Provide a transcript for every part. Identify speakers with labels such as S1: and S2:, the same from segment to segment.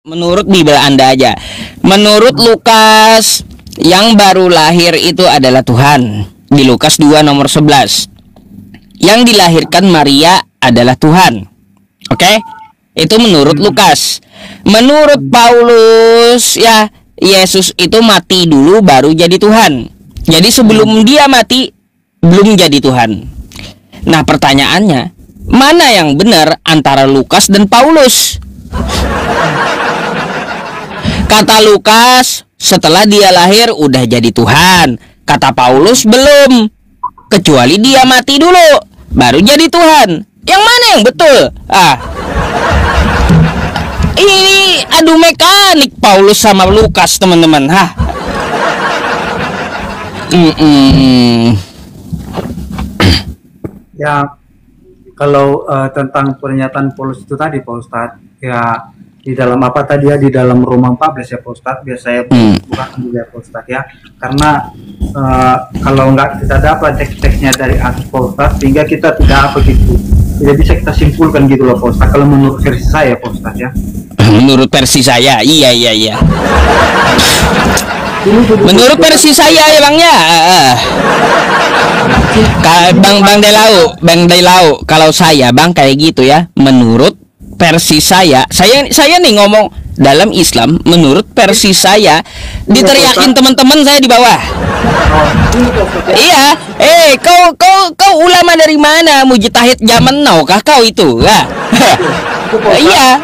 S1: Menurut Bible Anda aja. Menurut Lukas, yang baru lahir itu adalah Tuhan. Di Lukas 2 nomor 11. Yang dilahirkan Maria adalah Tuhan. Oke? Itu menurut Lukas. Menurut Paulus, ya, Yesus itu mati dulu baru jadi Tuhan. Jadi sebelum dia mati belum jadi Tuhan. Nah, pertanyaannya, mana yang benar antara Lukas dan Paulus? Kata Lukas, setelah dia lahir udah jadi Tuhan. Kata Paulus, belum. Kecuali dia mati dulu, baru jadi Tuhan. Yang mana yang betul? Ini adu mekanik Paulus sama Lukas, teman-teman.
S2: Ya, kalau tentang pernyataan Paulus itu tadi, Pak Ustadz, ya di dalam apa tadi ya, di dalam Roma 14 ya Pak Ustadz, biar saya bukan dulu ya Pak Ustadz ya, karena kalau nggak kita dapat teks-teksnya dari Pak Ustadz, sehingga kita tidak apa gitu, tidak bisa kita simpulkan gitu loh Pak Ustadz, kalau menurut versi saya Pak Ustadz ya.
S1: Menurut versi saya, iya. Menurut versi saya ya Bang ya. Bang Delau, kalau saya Bang kayak gitu ya, menurut versi saya nih ngomong dalam Islam, menurut versi saya, diteriakin teman-teman saya di bawah. Iya, kau ulama dari mana? Mujtahid zaman now kah kau itu? Ya. Iya.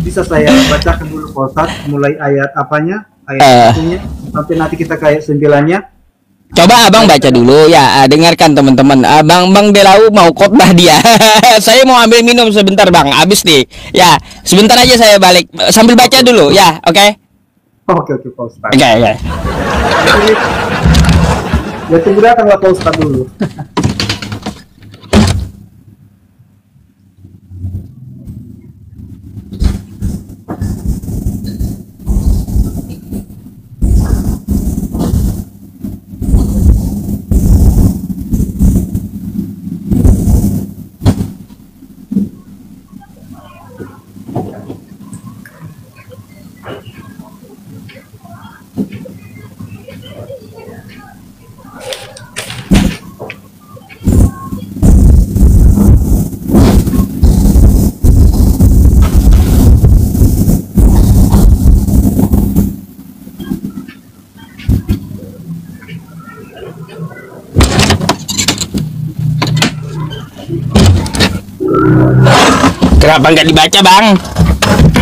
S2: Bisa saya bacakan dulu Pak Ustadz, mulai ayat apanya? Ayat sampai nanti kita kayak 9-nya.
S1: Coba Abang baca dulu ya, dengarkan teman-teman. Bang Delau mau khotbah dia. Saya mau ambil minum sebentar Bang, habis nih. Ya, sebentar aja saya balik sambil baca dulu ya, oke?
S2: Oke Pak Ustadz.
S1: Oke.
S2: Ya tunggu datang Pak Ustadz dulu.
S1: Kenapa nggak dibaca Bang?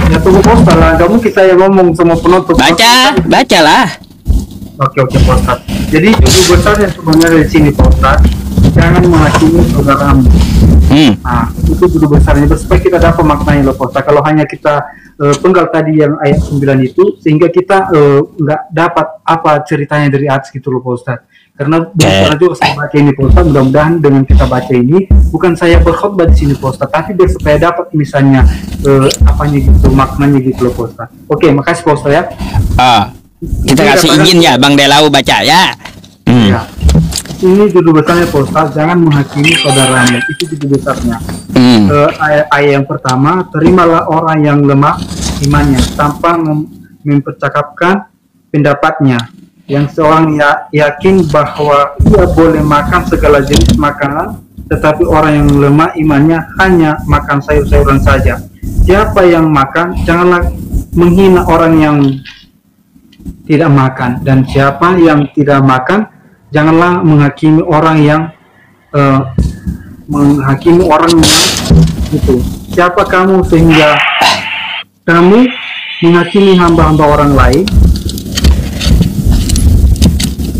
S2: Ya tunggu Pak Ustadz lah, nggak mungkin saya ngomong sama penonton.
S1: Bacalah.
S2: Oke Pak Ustadz. Jadi judul besarnya sebenarnya di sini Pak Ustadz, jangan menghakimi saudaramu. Nah, itu judul besarnya, supaya kita dapat maknanya loh Pak Ustadz. Kalau hanya kita penggal tadi yang ayat 9 itu, sehingga kita nggak dapat apa ceritanya dari atas gitu loh Pak Ustadz. Karena benar juga saya baca ini Pak Ustadz, mudah-mudahan dengan kita baca ini, bukan saya berkhotbah di sini Pak Ustadz, tapi biar supaya dapat misalnya apanya gitu, maknanya gitu loh Pak Ustadz. Oke, makasih Pak Ustadz ya.
S1: Kita kasih izin ya Bang Delau baca ya.
S2: Ya. Ini judul besarnya Pak Ustadz, jangan menghakimi saudaranya. Itu judul besarnya. Ayat yang pertama, terimalah orang yang lemah imannya tanpa mempercakapkan pendapatnya. Yang seorang yakin bahwa ia boleh makan segala jenis makanan, tetapi orang yang lemah imannya hanya makan sayur-sayuran saja. Siapa yang makan, janganlah menghina orang yang tidak makan, dan siapa yang tidak makan, janganlah menghakimi orang yang itu. Siapa kamu sehingga kamu menghakimi hamba-hamba orang lain?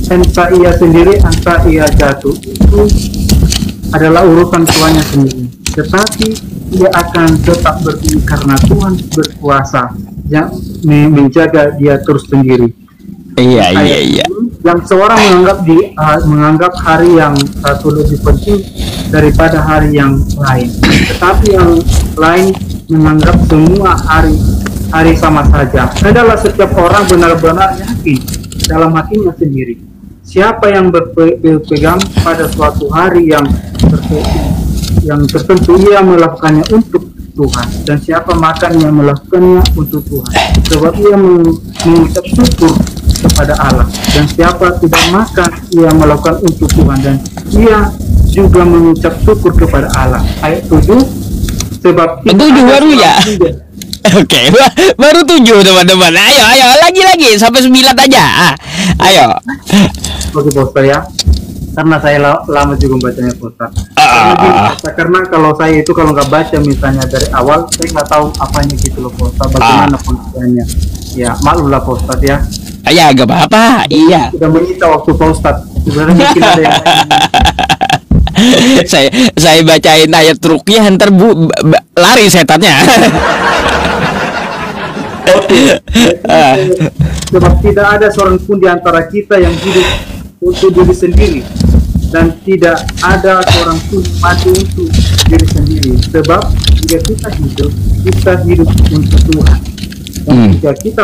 S2: Entah ia sendiri, entah ia jatuh, itu adalah urusan tuannya sendiri. Tetapi ia akan tetap berdiri karena Tuhan berkuasa yang menjaga dia terus sendiri.
S1: Iya.
S2: Yang seorang menganggap hari yang satu lebih penting daripada hari yang lain, tetapi yang lain menganggap semua hari sama saja. Adalah setiap orang benar-benar yakin dalam hatinya sendiri. Siapa yang berpegang pada suatu hari yang tertentu, ia melakukannya untuk Tuhan, dan siapa makan yang melakukannya untuk Tuhan, sebab ia mengucap syukur kepada Allah. Dan siapa tidak makan, ia melakukan untuk Tuhan, dan ia juga mengucap syukur kepada Allah. Ayat 7, sebab
S1: tujuh baru ya. Oke, baru 7 teman-teman. Ayo lagi sampai 9 aja. Ayo.
S2: Oke Pak ya, karena saya lama juga bacanya Pak. Karena kalau saya itu kalau nggak baca misalnya dari awal, saya nggak tahu apanya gitu loh Pak, bagaimana pembacaannya. Ya maklumlah Pak ya.
S1: Ya gak apa-apa. Iya.
S2: Sudah menyita waktu Pak Ustadz. Sebenarnya mungkin ada yang
S1: saya bacain ayat truknya, ntar lari setannya.
S2: Sebab tidak ada seorang pun di antara kita yang hidup untuk diri sendiri, dan tidak ada seorang pun mati untuk diri sendiri. Sebab jika kita hidup untuk Tuhan, dan jika kita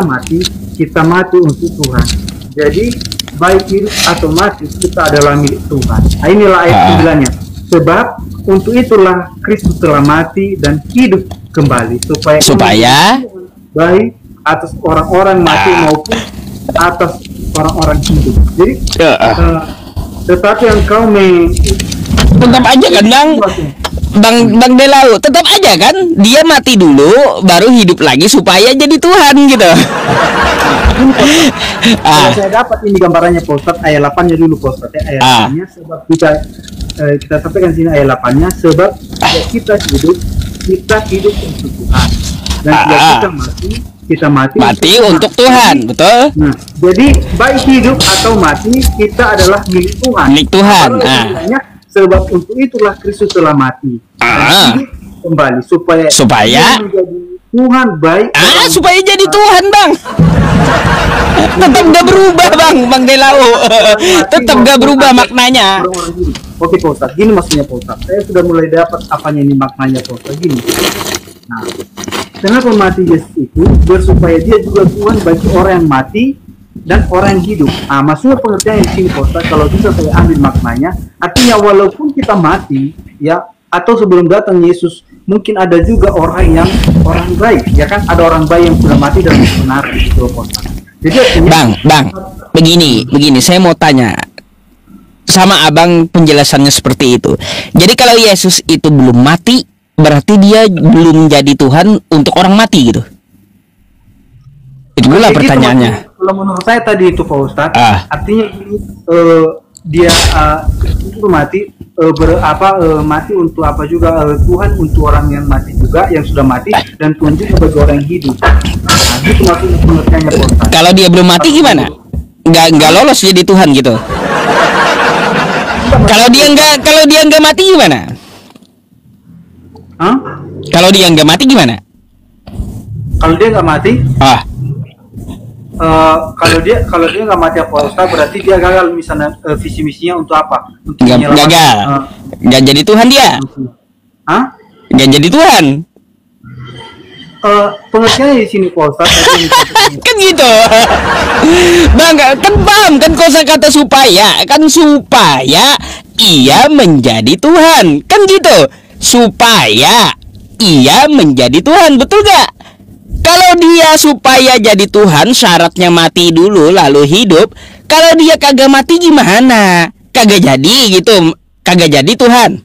S2: mati untuk Tuhan. Jadi baik hidup atau mati, kita adalah milik Tuhan. Nah, inilah ayat 9-nya. Sebab untuk itulah Kristus telah mati dan hidup kembali, supaya baik atas orang-orang mati maupun atas orang-orang hidup. Jadi tetapi engkau
S1: tetap aja kan Bang Delau, tetap aja kan dia mati dulu baru hidup lagi supaya jadi Tuhan gitu.
S2: Saya dapat ini gambarannya Pak Ustadz, ayat 8-nya dulu Pak Ustadz, ayat 8-nya, sebab kita sampaikan sini ayat 8-nya, sebab kita hidup untuk Tuhan, dan kita mati
S1: untuk Tuhan, betul.
S2: Nah, jadi baik hidup atau mati, kita adalah milik Tuhan.
S1: Milik Tuhan.
S2: Sebab untuk itulah Kristus telah mati dan hidup kembali supaya menjadi Tuhan baik.
S1: Supaya jadi Tuhan, Bang. Tetap gak berubah, Bang Delau. Tetap gak berubah maknanya.
S2: Oke Pak Ustadz, gini maksudnya Pak Ustadz. Saya sudah mulai dapat apanya ini maknanya Pak Ustadz. Gini. Nah, kenapa mati Yesus itu supaya dia juga Tuhan bagi orang yang mati dan orang yang hidup. Maksudnya pengertian di sini Pak Ustadz, kalau bisa saya ambil maknanya, artinya walaupun kita mati ya, atau sebelum datang Yesus, mungkin ada juga orang baik, ya kan, ada orang baik yang sudah mati dan benar gitu Pak Ustadz. Jadi
S1: Bang, begini, saya mau tanya sama abang penjelasannya seperti itu. Jadi kalau Yesus itu belum mati, berarti dia belum jadi Tuhan untuk orang mati gitu. Itu pula pertanyaannya.
S2: Kalau menurut saya tadi itu Pak Ustadz, artinya ini dia itu mati mati untuk apa juga, Tuhan untuk orang yang mati juga, yang sudah mati, dan Tuhan juga bagi orang yang hidup. Nah, itu maksudnya pengertiannya Pak Ustadz.
S1: Kalau dia belum mati gimana? Nggak lolos jadi Tuhan gitu. Kalau dia nggak mati gimana? Kalau dia nggak mati gimana?
S2: Kalau dia nggak mati? Kalau dia nggak mati apa Ustaz, berarti dia gagal misalnya visi misinya untuk apa? Untuk
S1: gagal. Nggak jadi Tuhan dia. Nggak jadi Tuhan.
S2: Pengertiannya di sini Pak Ustaz.
S1: Kan gitu. Bang, kan paham kan kosakata supaya ia menjadi Tuhan. Kan gitu. Supaya ia menjadi Tuhan, betul gak? Kalau dia supaya jadi Tuhan syaratnya mati dulu lalu hidup. Kalau dia kagak mati gimana? Kagak jadi gitu. Kagak jadi Tuhan.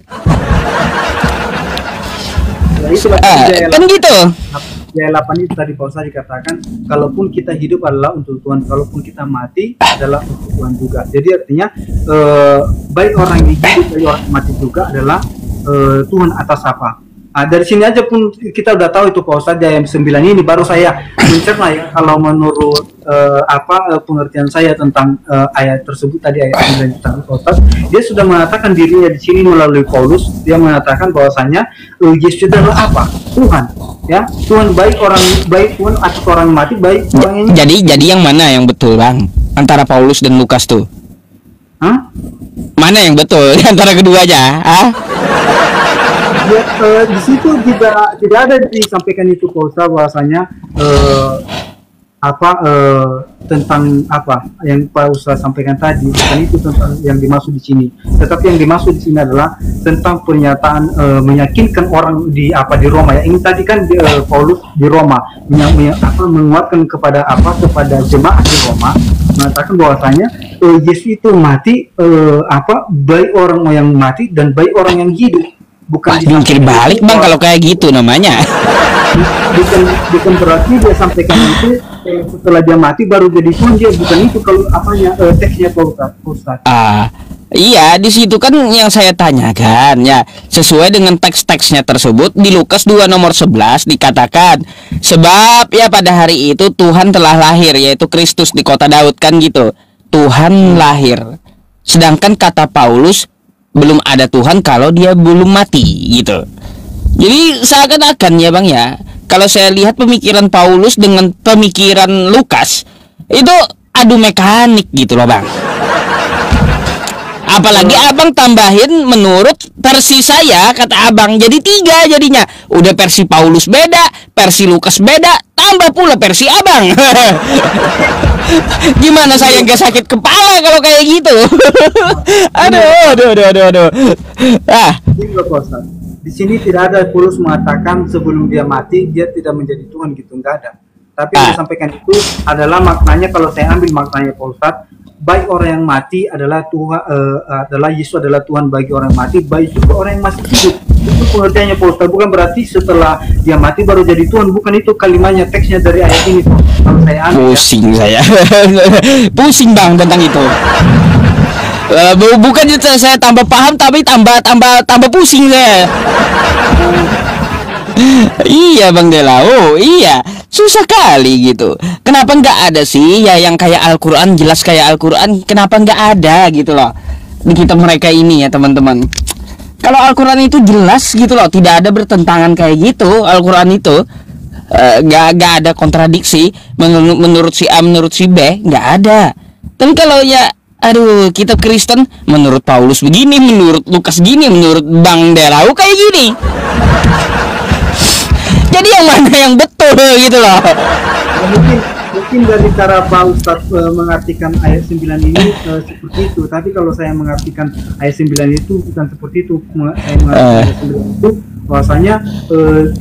S1: Kan gitu.
S2: Ya 8 itu tadi Pak Ustaz dikatakan, kalaupun kita hidup adalah untuk Tuhan, kalaupun kita mati adalah untuk Tuhan juga. Jadi artinya baik orang yang hidup baik orang yang mati juga adalah Tuhan atas apa. Dari sini aja pun kita udah tahu itu Pak Ustadz, ayat 9 ini baru saya mencerna ya, kalau menurut pengertian saya tentang ayat tersebut tadi, ayat 9 tentang Pak Ustadz, dia sudah mengatakan dirinya di sini melalui Paulus. Dia mengatakan bahwasanya Yesus itu adalah apa? Tuhan, ya, Tuhan baik orang baik, Tuhan atas orang mati baik orang yang.
S1: Jadi yang mana yang betul Bang antara Paulus dan Lukas tuh? Mana yang betul antara keduanya?
S2: Ya, di situ tidak ada disampaikan itu Pak Ustaz bahwasanya tentang apa yang Pak Ustaz sampaikan tadi, bukan itu tentang yang dimaksud di sini. Tetapi yang dimaksud di sini adalah tentang pernyataan meyakinkan orang di Roma ya. Ini tadi kan Paulus di Roma menguatkan kepada jemaat di Roma, mengatakan bahwasanya Yesus itu mati baik orang yang mati dan baik orang yang hidup. Bukan
S1: jungkir balik Bang kalau kayak gitu namanya.
S2: bukan berarti dia sampaikan itu setelah dia mati baru jadi Tuhan, dia bukan itu kalau teksnya Pak Ustaz.
S1: Iya, di situ kan yang saya tanyakan ya, sesuai dengan teks-teksnya tersebut di Lukas 2 nomor 11 dikatakan, sebab ya pada hari itu Tuhan telah lahir, yaitu Kristus di kota Daud kan gitu. Tuhan lahir. Sedangkan kata Paulus, belum ada Tuhan kalau dia belum mati gitu. Jadi seakan-akan ya Bang ya, kalau saya lihat pemikiran Paulus dengan pemikiran Lukas itu adu mekanik gitu loh Bang. Apalagi Abang tambahin menurut versi saya, kata Abang jadi 3 jadinya. Udah versi Paulus beda, versi Lukas beda, tambah pula versi Abang. Gimana saya nggak sakit kepala kalau kayak gitu? Aduh.
S2: Di sini tidak ada Paulus mengatakan sebelum dia mati dia tidak menjadi Tuhan gitu, nggak ada. Tapi yang disampaikan itu adalah maknanya, kalau saya ambil maknanya Pak Ustadz, baik orang yang mati adalah Tuhan, adalah Yesus adalah Tuhan bagi orang yang mati, baik juga orang yang masih hidup. Itu pengertiannya Pak Ustadz, bukan berarti setelah dia mati baru jadi Tuhan, bukan itu kalimatnya, teksnya dari ayat ini Pak. Kalau saya ambil,
S1: pusing saya. Pusing Bang tentang itu. Bukan saya tambah paham tapi tambah pusing saya. Iya Bang Delao, iya susah kali gitu. Kenapa nggak ada sih ya yang kayak Al-Quran, jelas kayak Al-Quran, kenapa nggak ada gitu loh di kitab mereka ini ya teman-teman. Kalau Al-Quran itu jelas gitu loh, tidak ada bertentangan kayak gitu. Al-Quran itu nggak ada kontradiksi menurut si A menurut si B, nggak ada. Tapi kalau ya kitab Kristen menurut Paulus begini, menurut Lukas gini, menurut Bang Delao kayak gini. Jadi yang mana yang betul gitu loh.
S2: Mungkin dari cara Pak Ustadz mengartikan ayat 9 ini seperti itu. Tapi kalau saya mengartikan ayat 9 itu bukan seperti itu. Saya mengartikan ayat 9 itu bahwasanya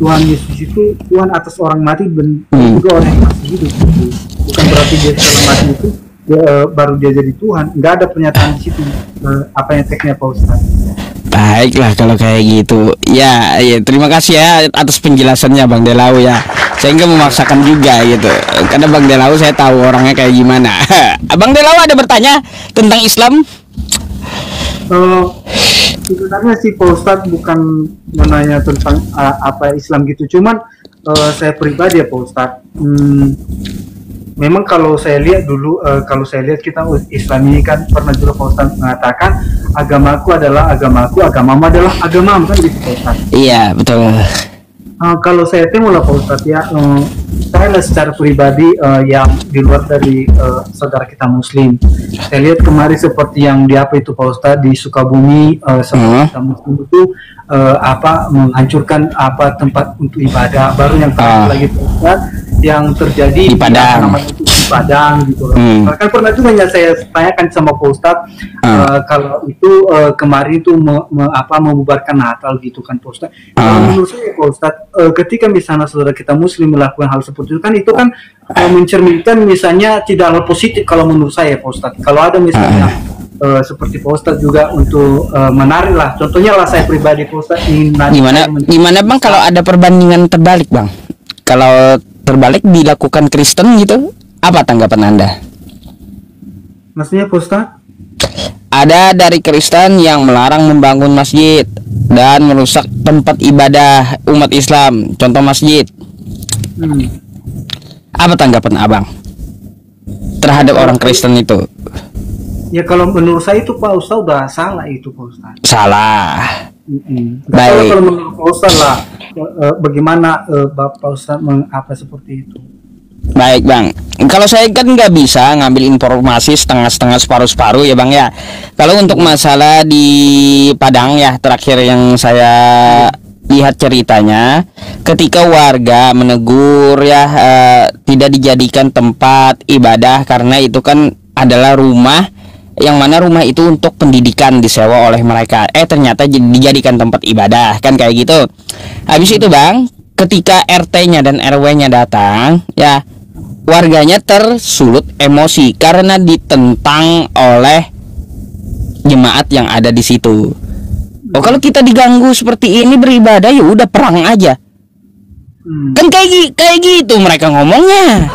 S2: Tuhan Yesus itu Tuhan atas orang mati dan juga orang yang masih hidup. Bukan berarti dia setelah mati itu baru dia jadi Tuhan. Nggak ada pernyataan di situ apa yang teksnya Pak Ustadz.
S1: Baiklah kalau kayak gitu. Ya terima kasih ya atas penjelasannya Bang Delao ya. Saya nggak memaksakan juga gitu. Karena Bang Delao saya tahu orangnya kayak gimana. Abang Delao ada bertanya tentang Islam?
S2: Sebenarnya sih Pak Ustadz bukan menanya tentang apa Islam gitu. Cuman saya pribadi ya Pak Ustadz, memang kalau saya lihat dulu, kita Islam ini kan pernah juga Pak Ustadz mengatakan agamamu adalah agamamu kan gitu Pak Ustadz.
S1: Iya betul.
S2: Kalau saya temu lah Pak Ustadz ya, saya lah secara pribadi yang di luar dari saudara kita Muslim. Saya lihat kemarin seperti yang di apa itu Pak Ustadz di Sukabumi, saudara kita Muslim itu menghancurkan tempat untuk ibadah. Baru yang terakhir lagi Pak Ustadz yang terjadi
S1: di Padang.
S2: Di Padang gitu. Kan pernah juga saya tanyakan sama Pak Ustadz kalau itu kemarin itu membubarkan Natal gitu kan Pak Ustadz. Menurut saya Pak Ustadz, ketika misalnya saudara kita Muslim melakukan hal seperti itu kan mencerminkan misalnya tidak hal positif kalau menurut saya Pak Ustadz. Kalau ada misalnya seperti Pak Ustadz juga untuk menarik lah, contohnya lah saya pribadi Pak Ustadz
S1: gimana Bang kalau ada perbandingan terbalik Bang? Kalau terbalik dilakukan Kristen gitu, apa tanggapan Anda?
S2: Maksudnya Pak Ustadz?
S1: Ada dari Kristen yang melarang membangun masjid dan merusak tempat ibadah umat Islam, contoh masjid. Apa tanggapan Abang terhadap orang Kristen itu?
S2: Ya kalau menurut saya itu Pak Ustadz udah salah itu Pak Ustadz.
S1: Salah.
S2: Baik. Kalau menurut Pak Ustadz lah, bagaimana Bapak Ustadz seperti itu?
S1: Baik Bang, kalau saya kan nggak bisa ngambil informasi setengah-setengah separuh-separuh ya Bang ya. Kalau untuk masalah di Padang ya terakhir yang saya lihat ceritanya ketika warga menegur ya tidak dijadikan tempat ibadah karena itu kan adalah rumah yang mana rumah itu untuk pendidikan disewa oleh mereka. Ternyata dijadikan tempat ibadah kan kayak gitu. Habis itu Bang, ketika RT-nya dan RW-nya datang, ya warganya tersulut emosi karena ditentang oleh jemaat yang ada di situ. Oh, kalau kita diganggu seperti ini beribadah ya udah perang aja. Kan kayak gitu mereka ngomongnya.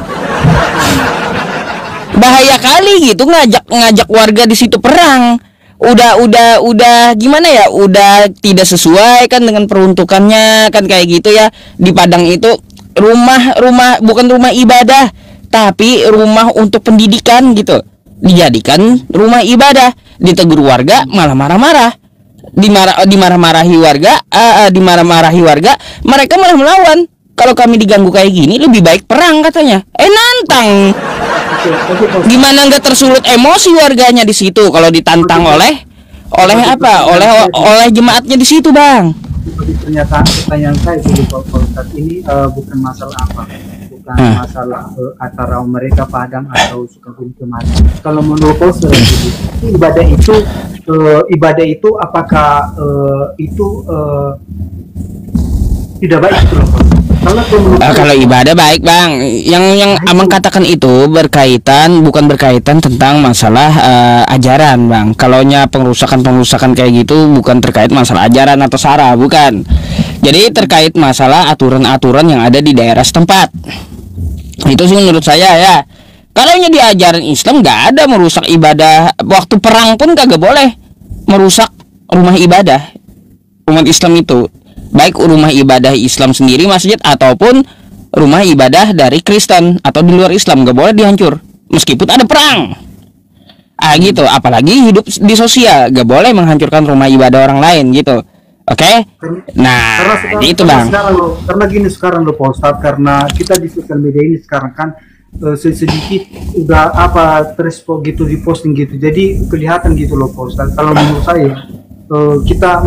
S1: Bahaya kali gitu ngajak warga di situ perang. Udah gimana ya? Udah tidak sesuai kan dengan peruntukannya kan kayak gitu ya. Di Padang itu rumah bukan rumah ibadah, tapi rumah untuk pendidikan gitu. Dijadikan rumah ibadah, ditegur warga malah marah-marah. Dimarah-marahi warga, mereka malah melawan. Kalau kami diganggu kayak gini lebih baik perang katanya. Nantang. Gimana nggak tersulut emosi warganya di situ kalau ditantang oleh jemaatnya di situ, Bang.
S2: Pertanyaan saya jadi Pak Ustadz ini bukan masalah apa, bukan masalah antara mereka Padang atau Sukabumi kemarin. Kalau menurut Pak Ustadz, ibadah itu apakah itu tidak baik itu loh Pak?
S1: Kalau ibadah baik Bang, yang Abang katakan itu bukan berkaitan tentang masalah ajaran Bang. Kalaunya pengrusakan kayak gitu bukan terkait masalah ajaran atau sara, bukan. Jadi terkait masalah aturan-aturan yang ada di daerah setempat. Itu sih menurut saya ya. Kalaunya di ajaran Islam nggak ada merusak ibadah. Waktu perang pun kagak boleh merusak rumah ibadah umat Islam itu. Baik rumah ibadah Islam sendiri masjid ataupun rumah ibadah dari Kristen atau di luar Islam gak boleh dihancur meskipun ada perang. Gitu. Apalagi hidup di sosial gak boleh menghancurkan rumah ibadah orang lain gitu. Oke? Nah, itu Bang.
S2: Karena gini sekarang loh Pak Ustadz, karena kita di sosial media ini sekarang kan sedikit udah terespo gitu di posting gitu. Jadi kelihatan gitu loh Pak Ustadz. Kalau menurut saya kita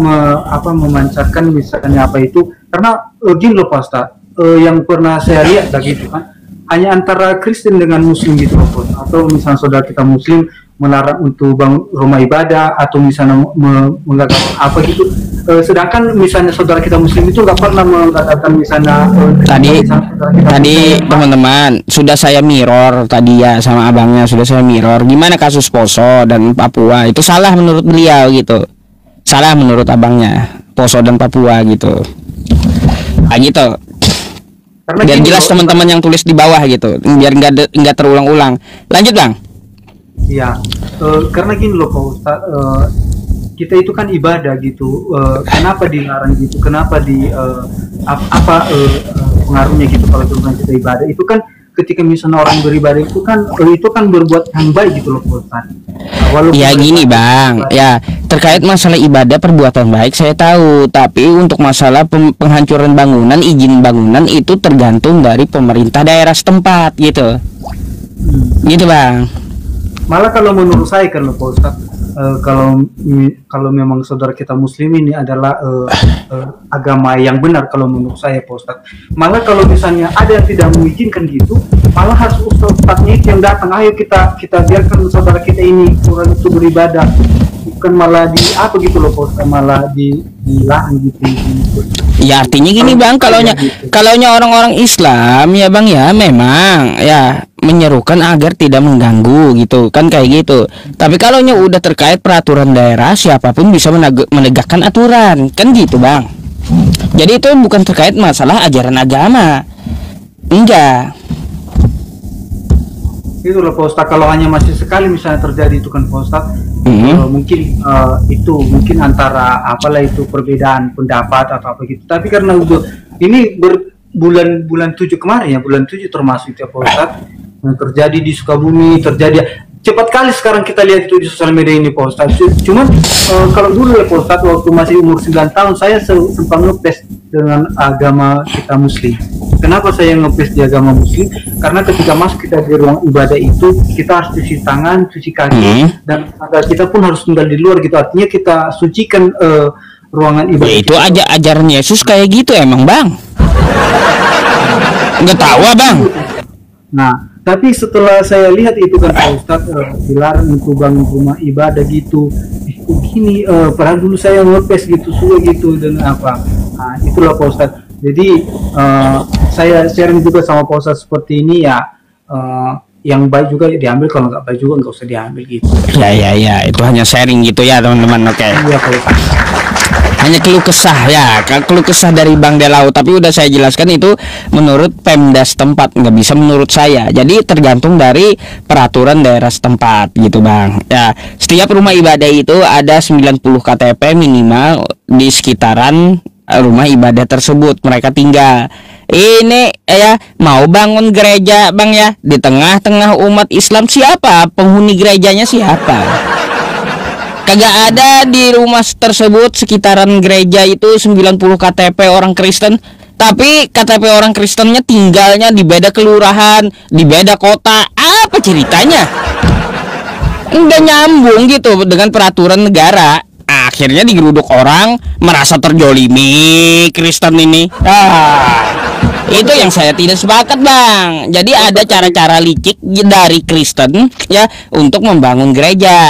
S2: memancarkan misalnya apa itu karena gini loh Pak Ustadz, yang pernah saya lihat gitu kan hanya antara Kristen dengan Muslim gitu loh Pak Ustadz. Atau misalnya saudara kita Muslim melarang untuk bangun rumah ibadah atau misalnya mengatakan apa gitu, sedangkan misalnya saudara kita Muslim itu nggak pernah mengatakan misalnya
S1: tadi teman-teman sudah saya mirror tadi ya sama abangnya, sudah saya mirror gimana kasus Poso dan Papua itu salah menurut beliau gitu. Salah menurut abangnya Poso dan Papua gitu. Gitu. Biar jelas teman-teman yang tulis di bawah gitu, biar nggak terulang-ulang. Lanjut Bang.
S2: Iya, karena gini loh Pak Ustadz, kita itu kan ibadah gitu. Kenapa dilarang gitu? Kenapa pengaruhnya gitu kalau kita ibadah? Itu kan ketika misalnya orang beribadah itu kan berbuat yang baik gitu loh Pak Ustadz.
S1: Ya gini Bang, ya terkait masalah ibadah perbuatan baik saya tahu, tapi untuk masalah penghancuran bangunan, izin bangunan itu tergantung dari pemerintah daerah setempat gitu. Gitu Bang.
S2: Malah kalau menurut saya kan Pak Ustadz, kalau memang saudara kita Muslim ini adalah agama yang benar kalau menurut saya Pak Ustadz. Malah kalau misalnya ada yang tidak mengizinkan gitu, malah harus ustadznya yang datang, ayo kita biarkan saudara kita ini kurang itu beribadah, bukan malah gitu loh Pak Ustadz, malah dilarang gitu.
S1: Ya artinya gini Bang, kalaunya orang-orang Islam ya Bang ya memang ya menyerukan agar tidak mengganggu gitu kan kayak gitu. Tapi kalaunya udah terkait peraturan daerah, siapapun bisa menegakkan aturan kan gitu Bang. Jadi itu bukan terkait masalah ajaran agama. Enggak.
S2: Itu loh Pak Ustadz, kalau hanya masih sekali misalnya terjadi itu kan Pak Ustadz, mungkin antara itu perbedaan pendapat atau apa gitu. Tapi karena ini bulan 7 kemarin ya, bulan 7 termasuk itu ya Pak Ustadz, yang terjadi di Sukabumi, cepat kali sekarang kita lihat itu di sosial media ini Pak Ustadz. Cuman kalau dulu ya Pak Ustadz, waktu masih umur 9 tahun saya sempat ngetes dengan agama kita Muslim. Kenapa saya ngetes di agama Muslim? Karena ketika masuk kita di ruang ibadah itu kita harus cuci tangan, cuci kaki, dan kita pun harus tinggal di luar gitu. Artinya kita sucikan ruangan ibadah.
S1: Ya, itu aja ajaran Yesus kayak gitu emang bang. Nggak tahu bang.
S2: Nah, tapi setelah saya lihat itu kan Pak Ustadz dilarang untuk bangun rumah ibadah gitu. Begini, padahal dulu saya ngepes gitu, suwe gitu dan apa. Nah, itulah Pak Ustadz. Jadi saya sharing juga sama Pak Ustadz seperti ini ya. Yang baik juga diambil, kalau nggak baik juga nggak usah diambil gitu.
S1: Ya, itu hanya sharing gitu ya teman-teman. Oke.
S2: Iya Pak Ustadz.
S1: Hanya keluh kesah ya, keluh kesah dari Bang Delau. Tapi udah saya jelaskan itu menurut Pemda setempat, nggak bisa menurut saya. Jadi tergantung dari peraturan daerah setempat gitu Bang. Ya, setiap rumah ibadah itu ada 90 KTP minimal di sekitaran rumah ibadah tersebut mereka tinggal. Ini ya mau bangun gereja Bang ya, di tengah-tengah umat Islam, siapa penghuni gerejanya, siapa? Kagak ada di rumah tersebut sekitaran gereja itu 90 KTP orang Kristen. Tapi KTP orang Kristennya tinggalnya di beda kelurahan, di beda kota. Apa ceritanya? Nggak nyambung gitu dengan peraturan negara. Akhirnya digeruduk orang, merasa terjolimi Kristen ini. Itu yang saya tidak sepakat Bang. Jadi ada cara-cara licik dari Kristen ya untuk membangun gereja.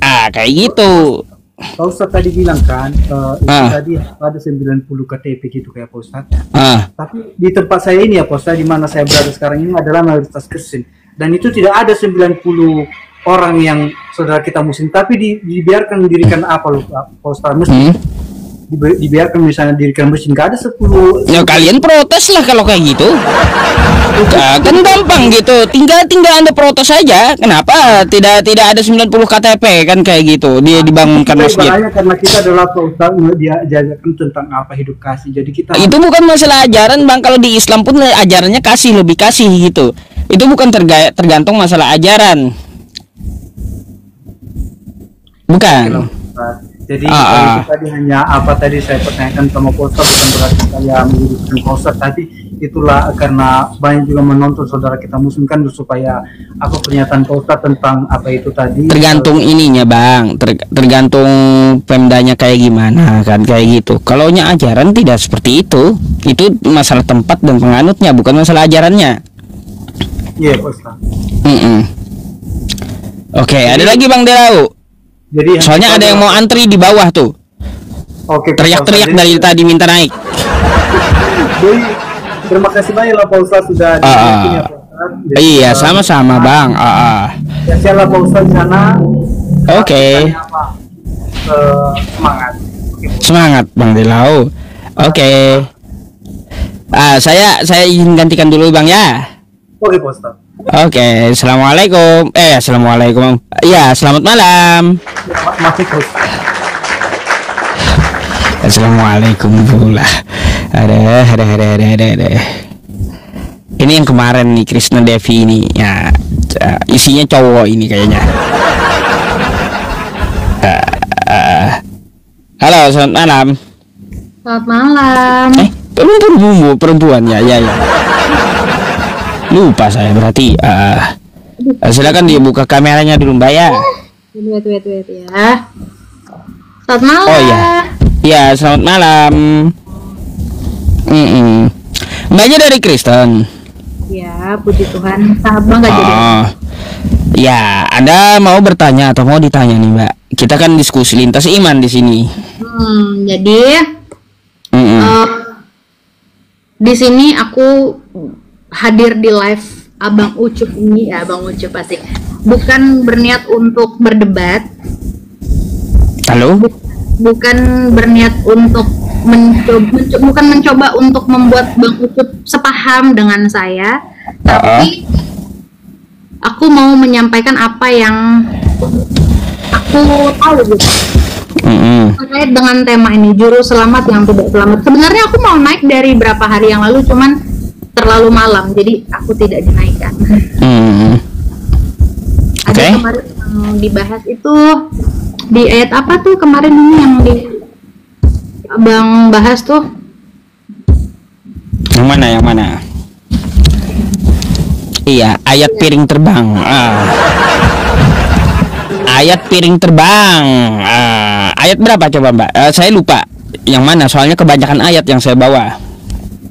S1: Kayak gitu.
S2: Pak Ustadz tadi bilang kan itu tadi ada 90 KTP gitu kayak Pak Ustadz. Tapi di tempat saya ini ya Pak Ustadz, di mana saya berada sekarang ini adalah mayoritas Kristen. Dan itu tidak ada 90 orang yang saudara kita muslim, tapi dibiarkan mendirikan apa loh Pak Ustadz, mesti dibiarkan misalnya dirikan masjid, nggak ada 10.
S1: Ya kalian protes lah kalau kayak gitu. Kan gampang gitu, tinggal Anda protes saja. Kenapa tidak ada 90 KTP kan kayak gitu dia dibangunkan masjid.
S2: Karena kita adalah Pak Ustadz, dia ajarkan tentang apa hidup kasih. Jadi kita
S1: itu bukan masalah ajaran Bang. Kalau di Islam pun ajarannya kasih, lebih kasih gitu. Itu bukan tergantung masalah ajaran. Bukan.
S2: Jadi itu tadi hanya apa tadi saya pertanyakan sama Pak Ustadz, bukan berarti saya menyudutkan Pak Ustadz, tapi itulah karena banyak juga menonton saudara kita muslim kan, supaya apa pernyataan Pak Ustadz tentang apa itu tadi.
S1: Tergantung ininya Bang, tergantung Pemdanya kayak gimana kan kayak gitu. Kalau nya ajaran tidak seperti itu masalah tempat dan penganutnya, bukan masalah ajarannya.
S2: Iya Pak Ustadz.
S1: Oke, ada lagi Bang Delau.
S2: Jadi
S1: soalnya ada yang mau antri di bawah tuh.
S2: Oke,
S1: teriak-teriak dari tadi minta naik.
S2: Jadi terima kasih banyak lah Pak Ustadz sudah di sini ya Pak Ustadz.
S1: Iya, sama-sama Bang.
S2: Ya siapa Pak Ustadz sana.
S1: Oke.
S2: Semangat.
S1: Semangat Bang Delau. Oke. Saya ingin gantikan dulu Bang ya.
S2: Oke Pak Ustadz.
S1: Oke, assalamualaikum. Assalamualaikum. Iya, selamat malam.
S2: Masih Pak Ustadz.
S1: Assalamualaikum pula. Ada. Ini yang kemarin nih, Krishna Devi ini. Ya, isinya cowok ini kayaknya. Halo, selamat malam.
S3: Selamat malam.
S1: Perempuan ya. Lupa saya berarti. Silakan dibuka kameranya dulu Mbak ya.
S3: Wait ya. Selamat malam.
S1: Oh iya. Ya, selamat malam. Mbaknya dari Kristen.
S3: Ya, puji Tuhan. Sahabat nggak jadi.
S1: Ya, Anda mau bertanya atau mau ditanya nih Mbak? Kita kan diskusi lintas iman di sini.
S3: Jadi di sini aku hadir di live Abang Ucup ini ya, Abang Ucup pasti bukan berniat untuk berdebat.
S1: Halo?
S3: Bukan berniat untuk bukan mencoba untuk membuat Bang Ucup sepaham dengan saya, tapi aku mau menyampaikan apa yang aku tahu gitu. Terkait dengan tema ini, juru selamat yang tidak selamat. Sebenarnya aku mau naik dari berapa hari yang lalu, cuman terlalu malam, jadi aku tidak dinaikkan. Ada kemarin yang dibahas itu di ayat apa tuh kemarin ini yang di Abang bahas tuh?
S1: Yang mana? Iya, ayat piring terbang. Ayat piring terbang. Ayat berapa coba Mbak? Saya lupa. Yang mana? Soalnya kebanyakan ayat yang saya bawa.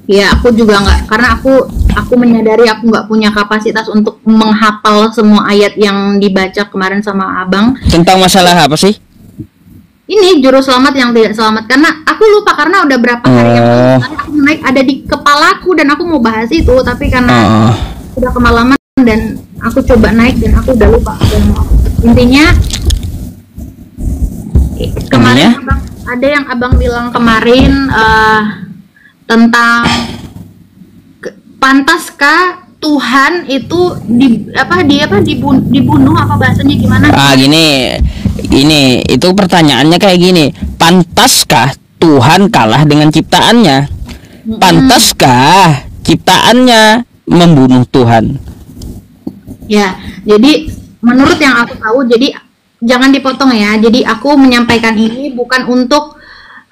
S3: Ya, aku juga nggak, karena aku menyadari aku nggak punya kapasitas untuk menghafal semua ayat yang dibaca kemarin sama abang.
S1: Tentang masalah apa sih?
S3: Ini juru selamat yang tidak selamat, karena aku lupa karena udah berapa hari yang lalu aku naik ada di kepalaku dan aku mau bahas itu, tapi karena udah kemalaman dan aku coba naik dan aku udah lupa. Intinya kemarin ada yang abang bilang kemarin tentang pantaskah Tuhan itu dibunuh apa bahasanya gimana?
S1: Gini, itu pertanyaannya kayak gini. Pantaskah Tuhan kalah dengan ciptaannya? Pantaskah ciptaannya membunuh Tuhan?
S3: Ya, jadi menurut yang aku tahu, jadi jangan dipotong ya. Jadi aku menyampaikan ini bukan untuk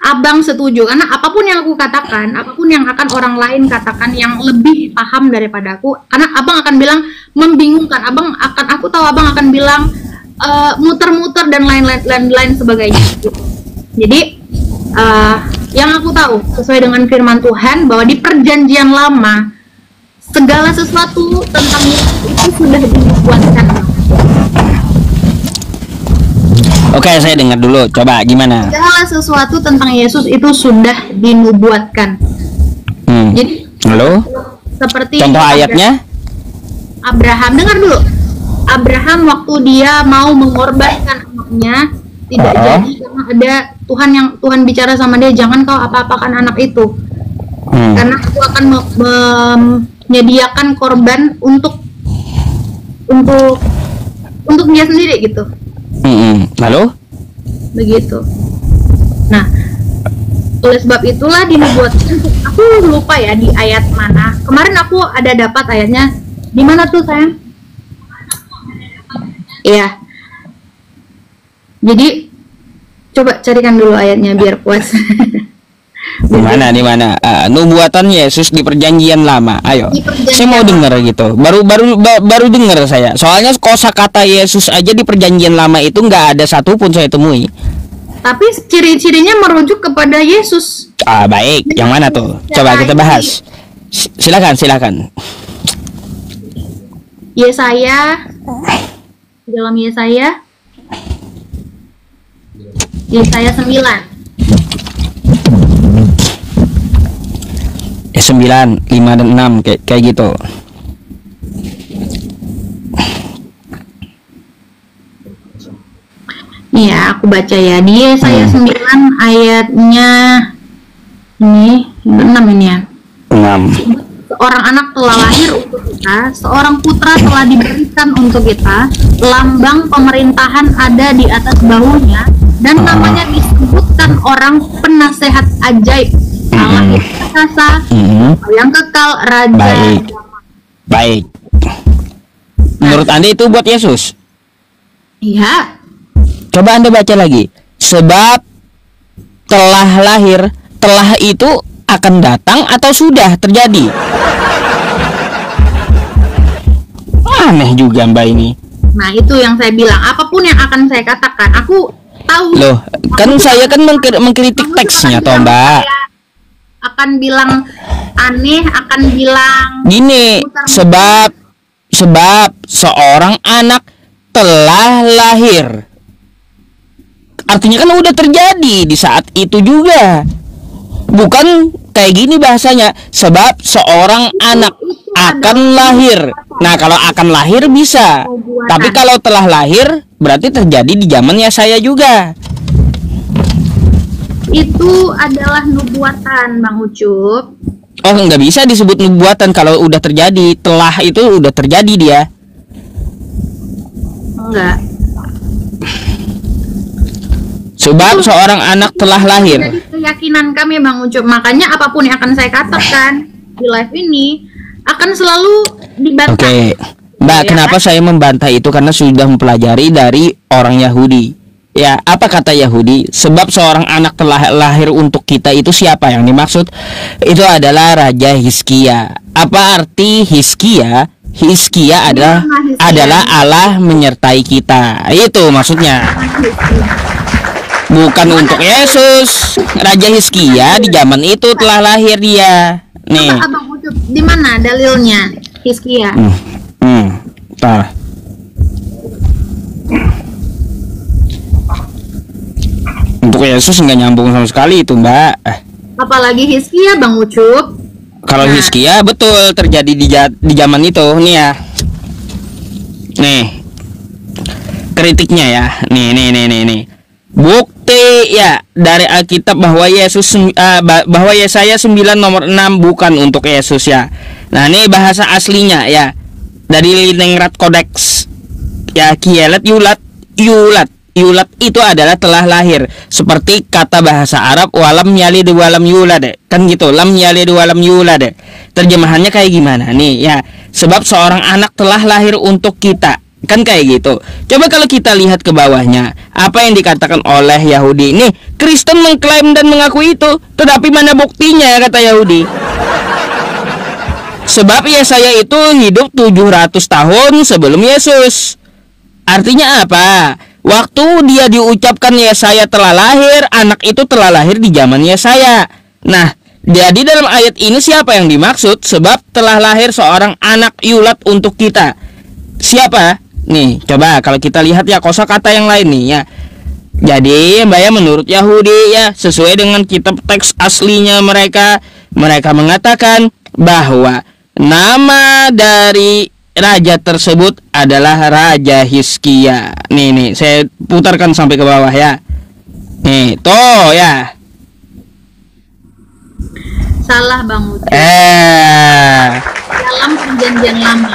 S3: abang setuju, karena apapun yang aku katakan, apapun yang akan orang lain katakan yang lebih paham daripada aku, karena abang akan bilang membingungkan, aku tahu abang akan bilang muter-muter dan lain-lain sebagainya. Jadi yang aku tahu sesuai dengan firman Tuhan bahwa di perjanjian lama segala sesuatu tentang itu sudah dibuatkan.
S1: Oke, saya dengar dulu. Coba gimana?
S3: Segala sesuatu tentang Yesus itu sudah dinubuatkan. Jadi,
S1: halo?
S3: Seperti
S1: contoh ayatnya?
S3: Abraham, dengar dulu. Abraham waktu dia mau mengorbankan anaknya tidak jadi karena ada Tuhan bicara sama dia, jangan kau apa-apakan anak itu. Karena aku akan menyediakan korban untuk dia sendiri gitu.
S1: Lalu?
S3: Begitu. Nah, oleh sebab itulah dinubuatkan. Aku lupa ya di ayat mana. Kemarin aku ada dapat ayatnya. Di mana tuh sayang? Iya. Jadi coba carikan dulu ayatnya biar puas.
S1: Di mana? Nubuatan Yesus di perjanjian lama. Ayo. Saya mau dengar gitu. Baru dengar saya. Soalnya kosakata Yesus aja di perjanjian lama itu nggak ada satupun saya temui.
S3: Tapi ciri-cirinya merujuk kepada Yesus.
S1: Baik. Yang mana tuh? Coba kita bahas. Silakan.
S3: Yesaya. Dalam Yesaya 9.
S1: 9, 5 dan 6 kayak gitu.
S3: Iya, aku baca ya. Di Yesaya 9 ayatnya ini 6 ini ya.
S1: 6.
S3: Seorang anak telah lahir untuk kita, seorang putra telah diberikan untuk kita, lambang pemerintahan ada di atas bahunya, dan namanya disebutkan orang penasehat ajaib, Allah yang perkasa, yang kekal, Raja.
S1: Baik. Menurut Anda itu buat Yesus?
S3: Iya.
S1: Coba Anda baca lagi. Sebab telah lahir, telah itu akan datang atau sudah terjadi? Aneh juga Mbak ini.
S3: Nah, itu yang saya bilang. Apapun yang akan saya katakan, aku tahu.
S1: Loh, kan saya kan mengkritik teksnya toh Mbak.
S3: Akan bilang aneh, akan bilang
S1: gini, sebab seorang anak telah lahir. Artinya kan udah terjadi di saat itu juga. Bukan kayak gini bahasanya, sebab seorang anak akan lahir. Nah, kalau akan lahir bisa. Tapi kalau telah lahir berarti terjadi di zamannya saya juga.
S3: Itu adalah nubuatan, Bang Ucup.
S1: Oh, nggak bisa disebut nubuatan kalau udah terjadi. Telah itu udah terjadi dia.
S3: Enggak.
S1: Sebab seorang anak telah lahir.
S3: Jadi keyakinan kami, Bang Ucup. Makanya apapun yang akan saya katakan di live ini akan selalu dibantah.
S1: Oke. Mbak, kenapa saya membantah itu? Karena sudah mempelajari dari orang Yahudi. Ya, apa kata Yahudi? Sebab seorang anak telah lahir untuk kita, itu siapa yang dimaksud? Itu adalah Raja Hizkia. Apa arti Hizkia? Hizkia adalah Allah menyertai kita. Itu maksudnya. Bukan untuk Yesus. Raja Hizkia di zaman itu telah lahir dia. Nih.
S3: Coba Abang Ucup, di mana dalilnya Hizkia?
S1: Bentar. Untuk Yesus nggak nyambung sama sekali itu, Mbak.
S3: Apalagi Hizkia, Bang Ucup.
S1: Kalau Hizkia betul terjadi di zaman itu. Nih ya. Nih. Kritiknya ya. Nih. Bukti ya dari Alkitab bahwa bahwa Yesaya 9 nomor 6 bukan untuk Yesus ya. Nah, ini bahasa aslinya ya. Dari Ningrat Codex. Ya, Kielet Yulat itu adalah telah lahir. Seperti kata bahasa Arab walam yalid walam yulad. Kan gitu, lam yalid walam yulad. Terjemahannya kayak gimana nih ya? Sebab seorang anak telah lahir untuk kita. Kan kayak gitu. Coba kalau kita lihat ke bawahnya, apa yang dikatakan oleh Yahudi. Nih, Kristen mengklaim dan mengaku itu, tetapi mana buktinya kata Yahudi? Sebab Yesaya itu hidup 700 tahun sebelum Yesus. Artinya apa? Waktu dia diucapkan Yesaya telah lahir, anak itu telah lahir di zaman Yesaya. Nah, jadi dalam ayat ini siapa yang dimaksud? Sebab telah lahir seorang anak yulat untuk kita. Siapa? Nih, coba kalau kita lihat ya kosakata yang lain nih ya. Jadi, Mbak ya, menurut Yahudi ya, sesuai dengan kitab teks aslinya mereka mengatakan bahwa nama dari raja tersebut adalah Raja Hizkia. Nih, saya putarkan sampai ke bawah ya. Nih, toh ya.
S3: Salah Bang Ucup. Dalam perjanjian lama.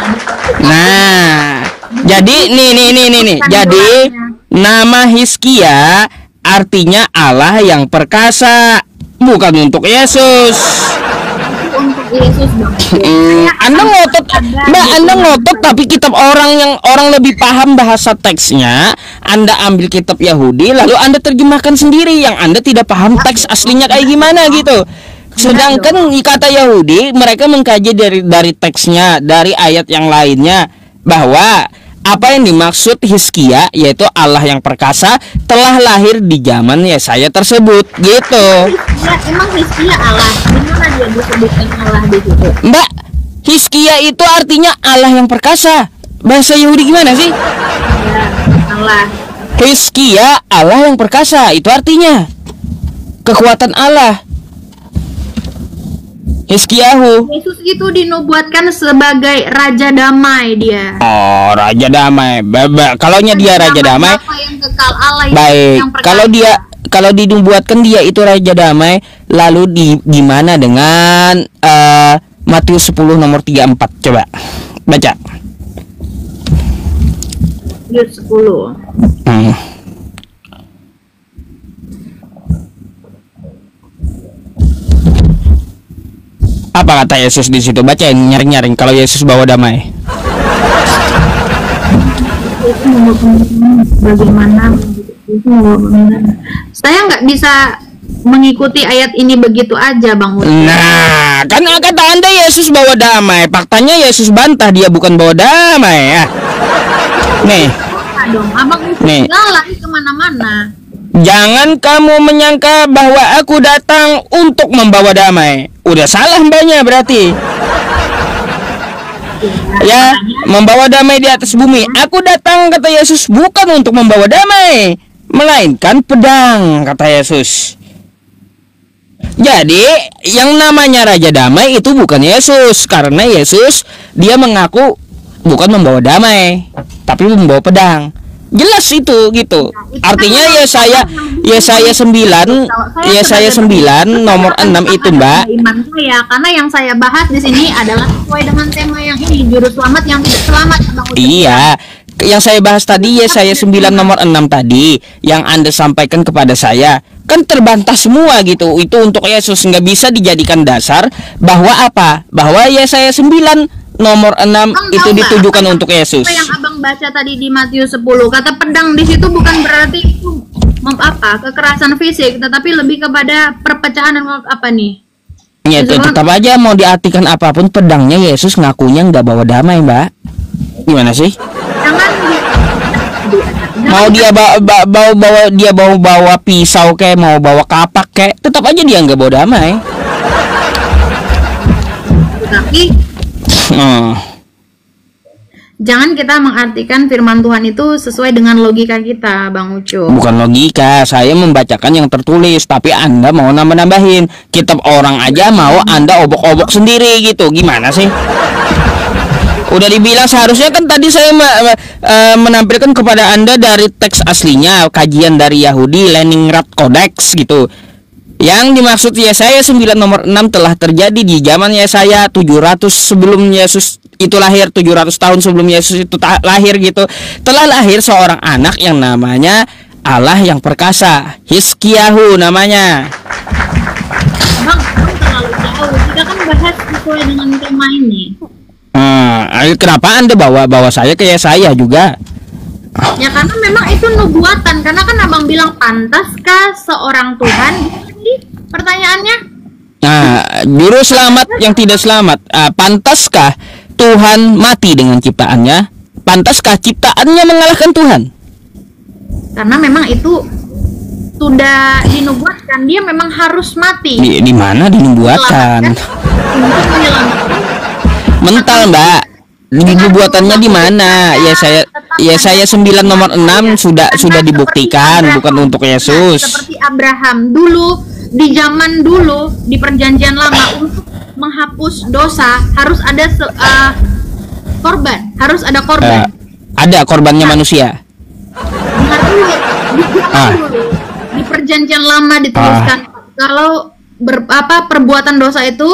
S1: Nah, jadi nih. Jadi nama Hizkia artinya Allah yang perkasa, bukan untuk Yesus.
S3: Untuk Yesus Bang.
S1: Anda ngotot, Mbak, Anda ngotot, tapi kitab orang lebih paham bahasa teksnya, Anda ambil kitab Yahudi lalu Anda terjemahkan sendiri yang Anda tidak paham teks aslinya kayak gimana gitu. Sedangkan kata Yahudi mereka mengkaji dari teksnya, dari ayat yang lainnya, bahwa apa yang dimaksud Hizkia yaitu Allah yang perkasa telah lahir di zaman Yesaya tersebut gitu.
S3: Ya, emang Hizkia Allah? Gimana dia disebutkan Allah di situ?
S1: Mbak, Hizkia itu artinya Allah yang perkasa. Bahasa Yahudi gimana sih?
S3: Ya, Allah.
S1: Hizkia Allah yang perkasa, itu artinya kekuatan Allah. Hizkiyahu.
S3: Yesus itu dinubuatkan sebagai Raja Damai dia.
S1: Oh, Raja Damai. Kalaunya dia Raja Damai.
S3: Yang kekal Allah
S1: baik.
S3: Yang
S1: Kalau dinubuatkan dia itu Raja Damai, lalu gimana dengan Matius 10 nomor 34? Coba baca.
S3: Matius 10.
S1: Apa kata Yesus di situ? Bacain, nyaring-nyaring kalau Yesus bawa damai.
S3: Bagaimana? Saya nggak bisa mengikuti ayat ini begitu aja, Bang Ucup.
S1: Nah, kan kata Anda Yesus bawa damai. Faktanya Yesus bantah dia bukan bawa damai ya. Nih.
S3: Dong, Abang Ucup lari kemana-mana. Jangan
S1: kamu menyangka bahwa aku datang untuk membawa damai. Udah salah mbaknya berarti. Ya, membawa damai di atas bumi. Aku datang, kata Yesus, bukan untuk membawa damai, melainkan pedang, kata Yesus. Jadi, yang namanya Raja Damai itu bukan Yesus. Karena Yesus, dia mengaku bukan membawa damai, tapi membawa pedang. Jelas itu gitu. Artinya Yesaya 9 nomor 6 itu, Mbak.
S3: Iman saya, karena yang saya bahas di sini adalah sesuai dengan tema yang ini, juru selamat yang tidak selamat.
S1: Iya. Yang saya bahas tadi Yesaya 9 nomor 6 tadi yang Anda sampaikan kepada saya kan terbantah semua gitu. Itu untuk Yesus, nggak bisa dijadikan dasar bahwa apa? Bahwa Yesaya 9 nomor 6 itu ditujukan untuk Yesus.
S3: Apa yang Abang baca tadi di Matius 10, kata pedang di situ bukan berarti itu kekerasan fisik, tetapi lebih kepada perpecahan dan apa nih?
S1: Ya, tetap aja mau diartikan apapun, pedangnya Yesus ngakunya nggak bawa damai, Mbak. Gimana sih? Mau dia bawa pisau kayak, mau bawa kapak kayak, tetap aja dia nggak bawa damai.
S3: Tapi jangan kita mengartikan firman Tuhan itu sesuai dengan logika kita, Bang Ucup.
S1: Bukan logika, saya membacakan yang tertulis, tapi Anda mau nambah-nambahin. Kitab orang aja mau Anda obok-obok sendiri gitu. Gimana sih? Udah dibilang seharusnya kan tadi saya menampilkan kepada Anda dari teks aslinya, kajian dari Yahudi, Leningrad Codex gitu. Yang dimaksud Yesaya 9 nomor 6 telah terjadi di zaman Yesaya 700 sebelum Yesus itu lahir, 700 tahun sebelum Yesus itu lahir gitu. Telah lahir seorang anak yang namanya Allah yang perkasa, Hizkiyahu namanya.
S3: Bang terlalu jauh. Kita kan bahas sesuai dengan tema ini.
S1: Kenapa Anda bawa saya ke Yesaya juga?
S3: Ya karena memang itu nubuatan. Karena kan abang bilang, pantaskah seorang Tuhan? Jadi pertanyaannya,
S1: juru selamat yang tidak selamat, pantaskah Tuhan mati dengan ciptaannya? Pantaskah ciptaannya mengalahkan Tuhan?
S3: karena memang itu sudah dinubuatkan, dia memang harus mati.
S1: Di mana dinubuatkan?
S3: Untuk menyelamatkan.
S1: Mental, Mbak. Dinubuatannya di mana? Yesaya 9 nomor 6 sudah dibuktikan, bukan untuk Yesus.
S3: Seperti Abraham dulu, di zaman dulu di perjanjian lama, untuk menghapus dosa harus ada korban, harus ada korban.
S1: Ada korbannya manusia.
S3: Dengar dulu, dulu di perjanjian lama dituliskan kalau perbuatan dosa itu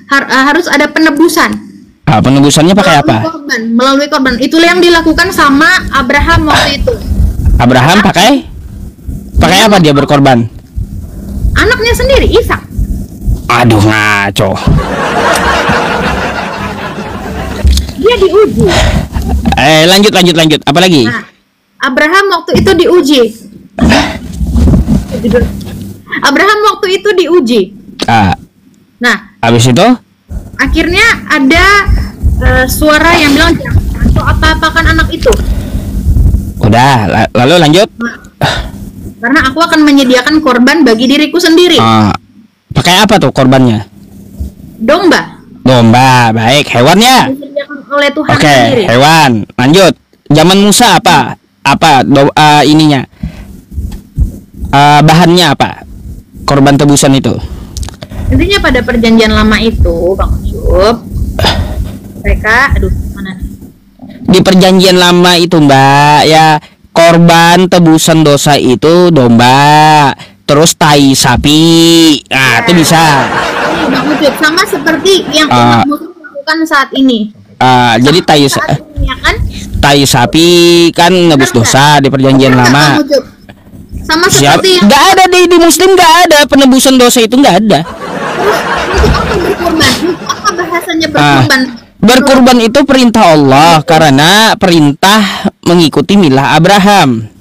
S3: harus ada penebusan.
S1: Penebusannya pakai apa?
S3: Melalui korban. Itulah yang dilakukan sama Abraham waktu itu.
S1: Abraham pakai apa dia berkorban?
S3: Anaknya sendiri, Ishak.
S1: Aduh, ngaco.
S3: Dia diuji.
S1: Lanjut. Apa lagi?
S3: Nah, Abraham waktu itu diuji. Abraham waktu itu diuji. Nah, habis
S1: itu
S3: akhirnya ada suara yang bilang, atau apa-apakan anak itu.
S1: Udah, lalu lanjut.
S3: Karena aku akan menyediakan korban bagi diriku sendiri.
S1: Pakai apa tuh korbannya?
S3: Domba,
S1: baik. Hewannya?
S3: disediakan oleh Tuhan
S1: Oke,
S3: sendiri.
S1: hewan. Lanjut. Zaman Musa apa? Ininya? Bahannya apa? Korban tebusan itu.
S3: Intinya pada perjanjian lama itu, Bang Ucup, mereka, mana?
S1: Di perjanjian lama itu, Mbak, ya korban tebusan dosa itu domba, terus tai sapi. Itu bisa.
S3: Bang Ucup, sama seperti yang umat Muslim lakukan saat ini.
S1: Jadi tai sapi kan nebus dosa di perjanjian lama.
S3: Sama seperti yang
S1: nggak ada di Muslim, nggak ada penebusan dosa itu, nggak ada.
S3: Untuk apa berkorban? Untuk apa bahasanya berkorban?
S1: Berkorban itu perintah Allah, karena perintah mengikuti milah Abraham.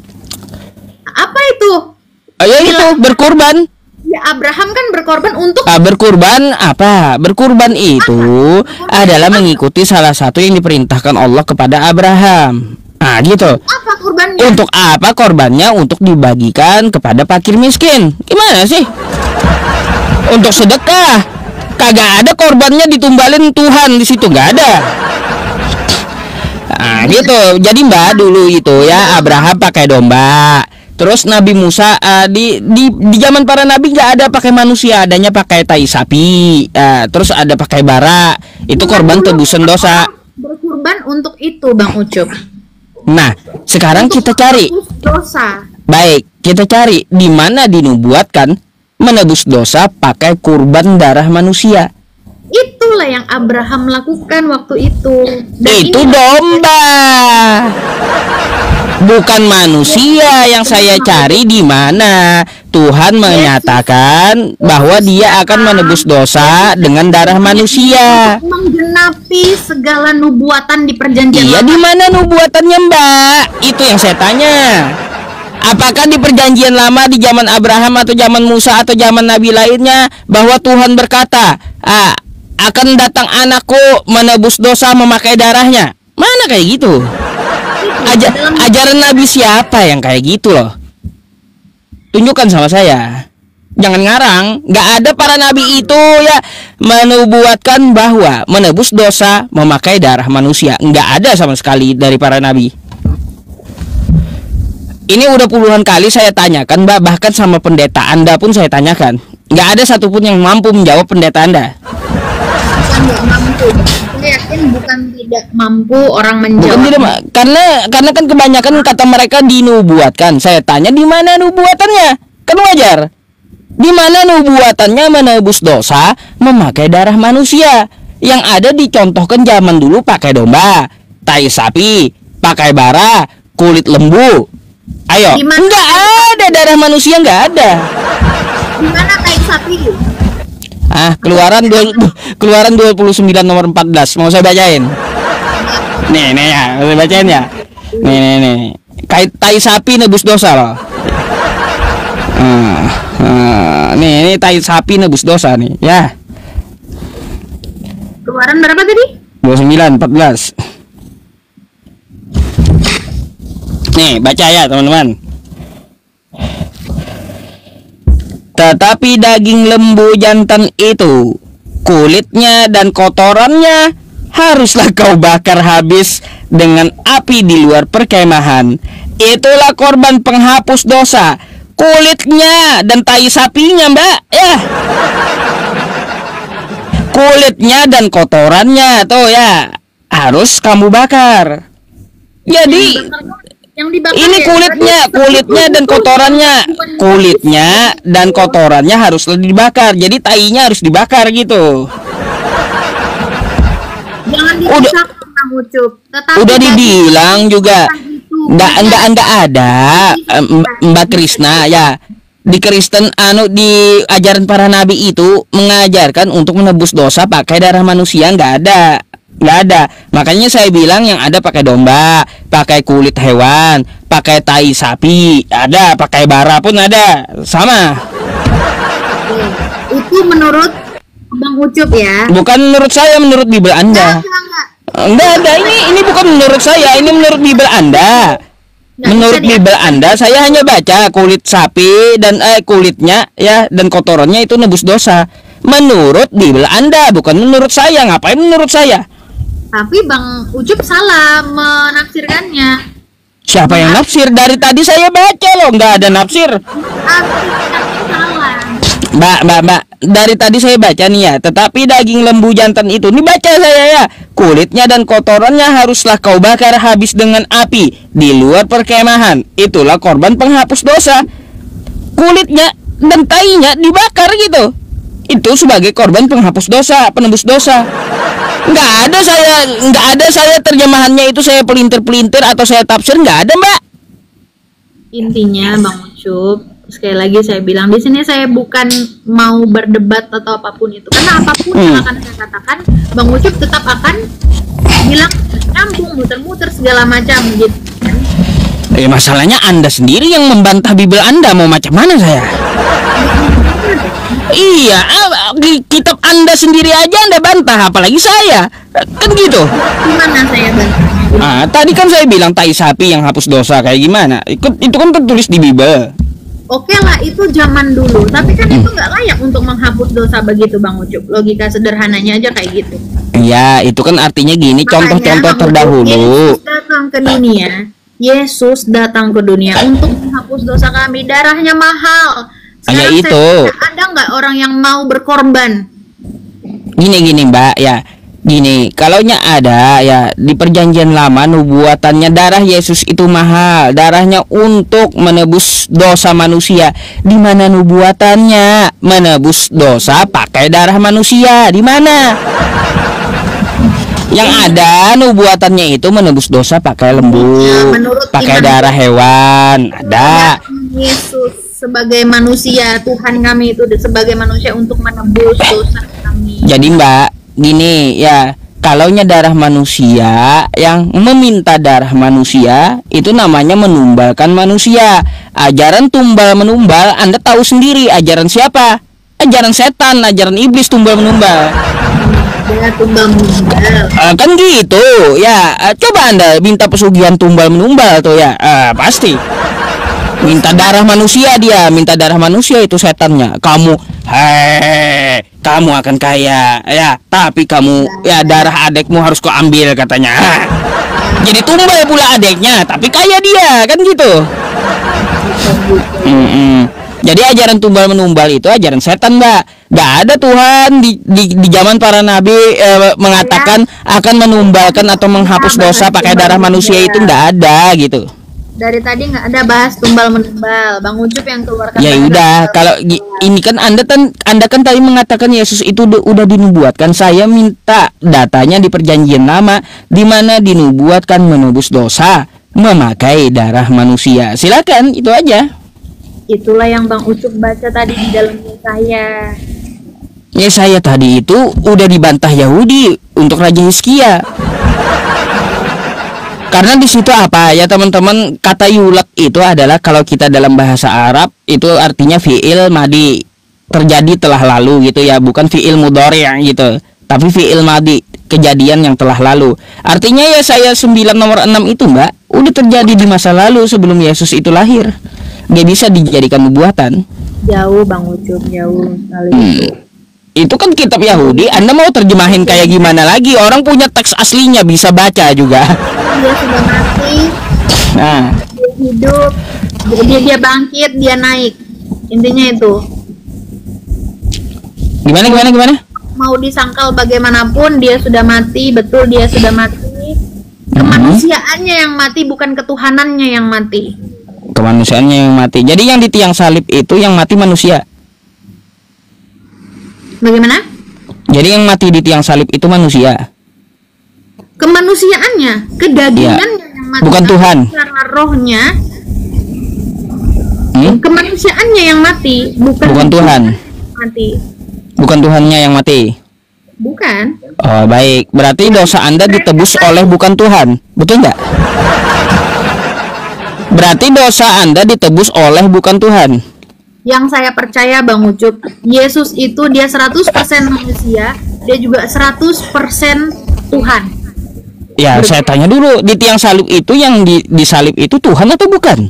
S3: Apa itu?
S1: Itu berkorban.
S3: Ya, Abraham kan berkorban untuk
S1: berkorban apa? Berkorban itu adalah mengikuti salah satu yang diperintahkan Allah kepada Abraham. Gitu.
S3: Apa korbannya?
S1: Untuk apa korbannya? Untuk dibagikan kepada fakir miskin. Gimana sih? Untuk sedekah. Kagak ada korbannya ditumbalin Tuhan di situ, nggak ada. Gitu. Jadi Mbak, dulu itu ya Abraham pakai domba. Terus Nabi Musa di zaman para nabi nggak ada pakai manusia, adanya pakai tai sapi. Terus ada pakai bara. Itu korban tebusan dosa.
S3: Berkorban untuk itu, Bang Ucup.
S1: Nah, sekarang kita cari.
S3: Dosa.
S1: Baik, kita cari di mana dinubuatkan menebus dosa pakai kurban darah manusia.
S3: Itulah yang Abraham lakukan waktu itu. Dan
S1: itu domba. Bukan manusia yang saya cari. Di mana Tuhan menyatakan bahwa Dia akan menebus dosa dengan darah manusia.
S3: Menggenapi segala nubuatan di perjanjian.
S1: Iya, di mana nubuatannya, Mbak? Itu yang saya tanya. Apakah di perjanjian lama di zaman Abraham atau zaman Musa atau zaman nabi lainnya bahwa Tuhan berkata, akan datang anakku menebus dosa memakai darahnya? Mana kayak gitu? Ajaran Nabi siapa yang kayak gitu loh? Tunjukkan sama saya. Jangan ngarang. Nggak ada para nabi itu ya menubuatkan bahwa menebus dosa memakai darah manusia. Nggak ada sama sekali dari para nabi. Ini udah puluhan kali saya tanyakan, Mbak. Bahkan sama pendeta Anda pun saya tanyakan. Nggak ada satupun yang mampu menjawab pendeta Anda.
S3: Nggak mampu. Saya yakin bukan tidak mampu orang menjawab.
S1: Bukan tidak, karena kan kebanyakan kata mereka dinubuatkan. Saya tanya di mana nubuatannya? Kan wajar. Di mana nubuatannya menebus dosa memakai darah manusia? Yang ada dicontohkan zaman dulu pakai domba, tai sapi, pakai bara, kulit lembu. Ayo, nggak ada darah manusia, nggak ada.
S3: Di mana tai sapi?
S1: Keluaran 29 nomor 14. Mau saya bacain? Nih ya, saya bacain ya. Nih. Tai sapi nebus dosa loh. Nih tai sapi nebus dosa nih, ya.
S3: Keluaran berapa tadi?
S1: 29 14. Nih, baca ya, teman-teman. Tetapi daging lembu jantan itu, kulitnya dan kotorannya haruslah kau bakar habis dengan api di luar perkemahan. Itulah korban penghapus dosa. Kulitnya dan tai sapinya, Mbak, ya. Kulitnya dan kotorannya tuh ya harus kamu bakar. Jadi ini kulitnya dan kotorannya, kulitnya dan kotorannya harus dibakar. Jadi tainya harus dibakar gitu.
S3: Jangan dipisahkan, Kang Ucup.
S1: Udah dibilang juga. Enggak ada Mbak Krisna ya. Di Kristen di ajaran para nabi itu mengajarkan untuk menebus dosa pakai darah manusia, nggak ada. Makanya saya bilang yang ada pakai domba, pakai kulit hewan, pakai tai sapi, ada, pakai bara pun ada, sama.
S3: Itu menurut Bang Ucup ya?
S1: Bukan menurut saya, menurut Bible Anda. Enggak ada, ini bukan menurut saya, ini menurut Bible Anda. Menurut Bible Anda, saya hanya baca kulit sapi dan kulitnya ya dan kotorannya itu nebus dosa. Menurut Bible Anda, bukan menurut saya. Ngapain menurut saya?
S3: Tapi Bang Ucup salah menafsirkannya.
S1: Siapa yang nafsir? Dari tadi saya baca loh, nggak ada nafsir.
S3: Salah.
S1: Mbak, dari tadi saya baca nih ya. Tetapi daging lembu jantan itu, nih baca saya ya. Kulitnya dan kotorannya haruslah kau bakar habis dengan api di luar perkemahan. Itulah korban penghapus dosa. Kulitnya dan tainya dibakar gitu. Itu sebagai korban penghapus dosa, penembus dosa. Nggak ada saya terjemahannya itu saya pelintir-pelintir atau saya tafsir, nggak ada, Mbak.
S3: Intinya Bang Ucup, sekali lagi saya bilang di sini saya bukan mau berdebat atau apapun itu, karena apapun yang akan saya katakan Bang Ucup tetap akan bilang nyambung, muter-muter segala macam gitu kan.
S1: Masalahnya Anda sendiri yang membantah Bible Anda, mau macam mana saya? Iya, di kitab Anda sendiri aja Anda bantah, apalagi saya. Kan gitu.
S3: Gimana saya bantahnya?
S1: Tadi kan saya bilang tai sapi yang hapus dosa, kayak gimana? Itu kan tertulis di Bible.
S3: Oke lah, itu zaman dulu, tapi kan itu nggak layak untuk menghapus dosa begitu Bang Ucup. Logika sederhananya aja kayak gitu.
S1: Iya, itu kan artinya gini, contoh-contoh terdahulu.
S3: Yesus datang ke dunia untuk menghapus dosa kami. Darahnya mahal.
S1: Hanya
S3: Sekarang
S1: itu.
S3: Ada nggak orang yang mau berkorban?
S1: Gini Mbak ya. Gini, kalaunya ada ya di perjanjian lama nubuatannya darah Yesus itu mahal, darahnya untuk menebus dosa manusia. Di mana nubuatannya menebus dosa pakai darah manusia? Di mana? Yang ada nubuatannya itu menebus dosa pakai lembu, pakai darah hewan. Ada.
S3: Yesus sebagai manusia, Tuhan kami itu sebagai manusia untuk menebus dosa kami.
S1: Jadi Mbak, gini ya, kalaunya darah manusia yang meminta darah manusia itu namanya menumbalkan manusia. Ajaran tumbal menumbal Anda tahu sendiri ajaran siapa? Ajaran setan, ajaran iblis tumbal menumbal.
S3: ada tumbal menunggal.
S1: Kan gitu ya. Coba Anda minta pesugihan tumbal menumbal tuh ya. Pasti minta darah manusia, dia minta darah manusia itu setannya. Kamu kamu akan kaya ya, tapi kamu ya darah adekmu harus kau ambil katanya. Jadi tumbal pula adeknya, tapi kaya dia, kan gitu. Jadi ajaran tumbal menumbal itu ajaran setan, Mbak. Gak ada Tuhan di zaman para nabi mengatakan akan menumbalkan atau menghapus dosa pakai darah manusia, itu nggak ada gitu.
S3: Dari tadi nggak ada bahas tumbal menumbal, Bang Ucup yang keluarkan.
S1: Ya udah, kalau ini kan Anda kan tadi mengatakan Yesus itu udah dinubuatkan. Saya minta datanya di Perjanjian Lama di mana dinubuatkan menebus dosa memakai darah manusia. Silakan, itu aja.
S3: Itulah yang Bang Ucup baca tadi di dalam saya.
S1: Ya saya tadi itu udah dibantah Yahudi untuk Raja Hizkia. Karena di situ apa ya teman-teman, kata yulak itu adalah kalau kita dalam bahasa Arab itu artinya fi'il madi, terjadi telah lalu gitu ya, bukan fi'il mudhari' gitu, tapi fi'il madi, kejadian yang telah lalu. Artinya ya saya 9 nomor 6 itu Mbak udah terjadi di masa lalu sebelum Yesus itu lahir. Gak bisa dijadikan nubuatan.
S3: Jauh Bang Ucup, jauh sekali.
S1: Itu kan kitab Yahudi, Anda mau terjemahin kayak gimana lagi? Orang punya teks aslinya, bisa baca juga.
S3: Dia sudah mati,
S1: Nah,
S3: dia hidup, dia bangkit, dia naik. Intinya itu.
S1: Gimana?
S3: Mau disangkal bagaimanapun, dia sudah mati, betul dia sudah mati. Kemanusiaannya yang mati, bukan ketuhanannya yang mati.
S1: Kemanusiaannya yang mati. Jadi yang di tiang salib itu yang mati manusia.
S3: Bagaimana?
S1: Jadi yang mati di tiang salib itu manusia.
S3: Kemanusiaannya, kedagingannya yang mati.
S1: Bukan Tuhan.
S3: Karena rohnya. Kemanusiaannya yang mati, bukan
S1: Tuhan.
S3: Mati.
S1: Bukan Tuhannya yang mati.
S3: Bukan.
S1: Oh, baik. Berarti dosa Anda ditebus oleh bukan Tuhan. Betul nggak? Berarti dosa Anda ditebus oleh bukan Tuhan.
S3: Yang saya percaya Bang Ucup, Yesus itu dia 100% manusia, dia juga 100% Tuhan.
S1: Ya, saya tanya dulu, di tiang salib itu yang di salib itu Tuhan atau bukan?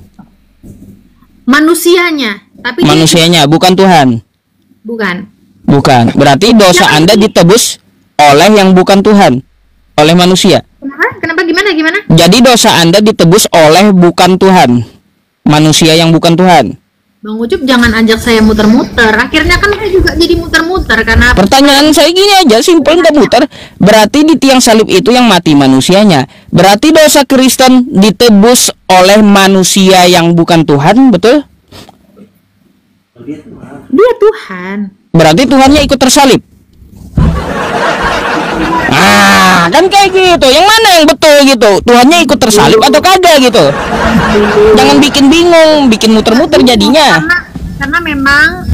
S3: Manusianya, tapi
S1: manusianya bukan Tuhan.
S3: Bukan.
S1: Berarti dosa Anda ditebus oleh yang bukan Tuhan, oleh manusia.
S3: Kenapa? Gimana?
S1: Jadi dosa Anda ditebus oleh bukan Tuhan, manusia yang bukan Tuhan.
S3: Bang Ucup jangan ajak saya muter-muter. Akhirnya kan saya juga jadi muter-muter karena
S1: pertanyaan saya gini aja, simpel, nggak muter. Berarti di tiang salib itu yang mati manusianya. Berarti dosa Kristen ditebus oleh manusia yang bukan Tuhan, betul?
S3: Dia Tuhan.
S1: Berarti Tuhannya ikut tersalib. Kan kayak gitu. Yang mana yang betul gitu? Tuhannya ikut tersalib atau kagak gitu? Jangan bikin bingung, bikin muter-muter jadinya.
S3: Karena memang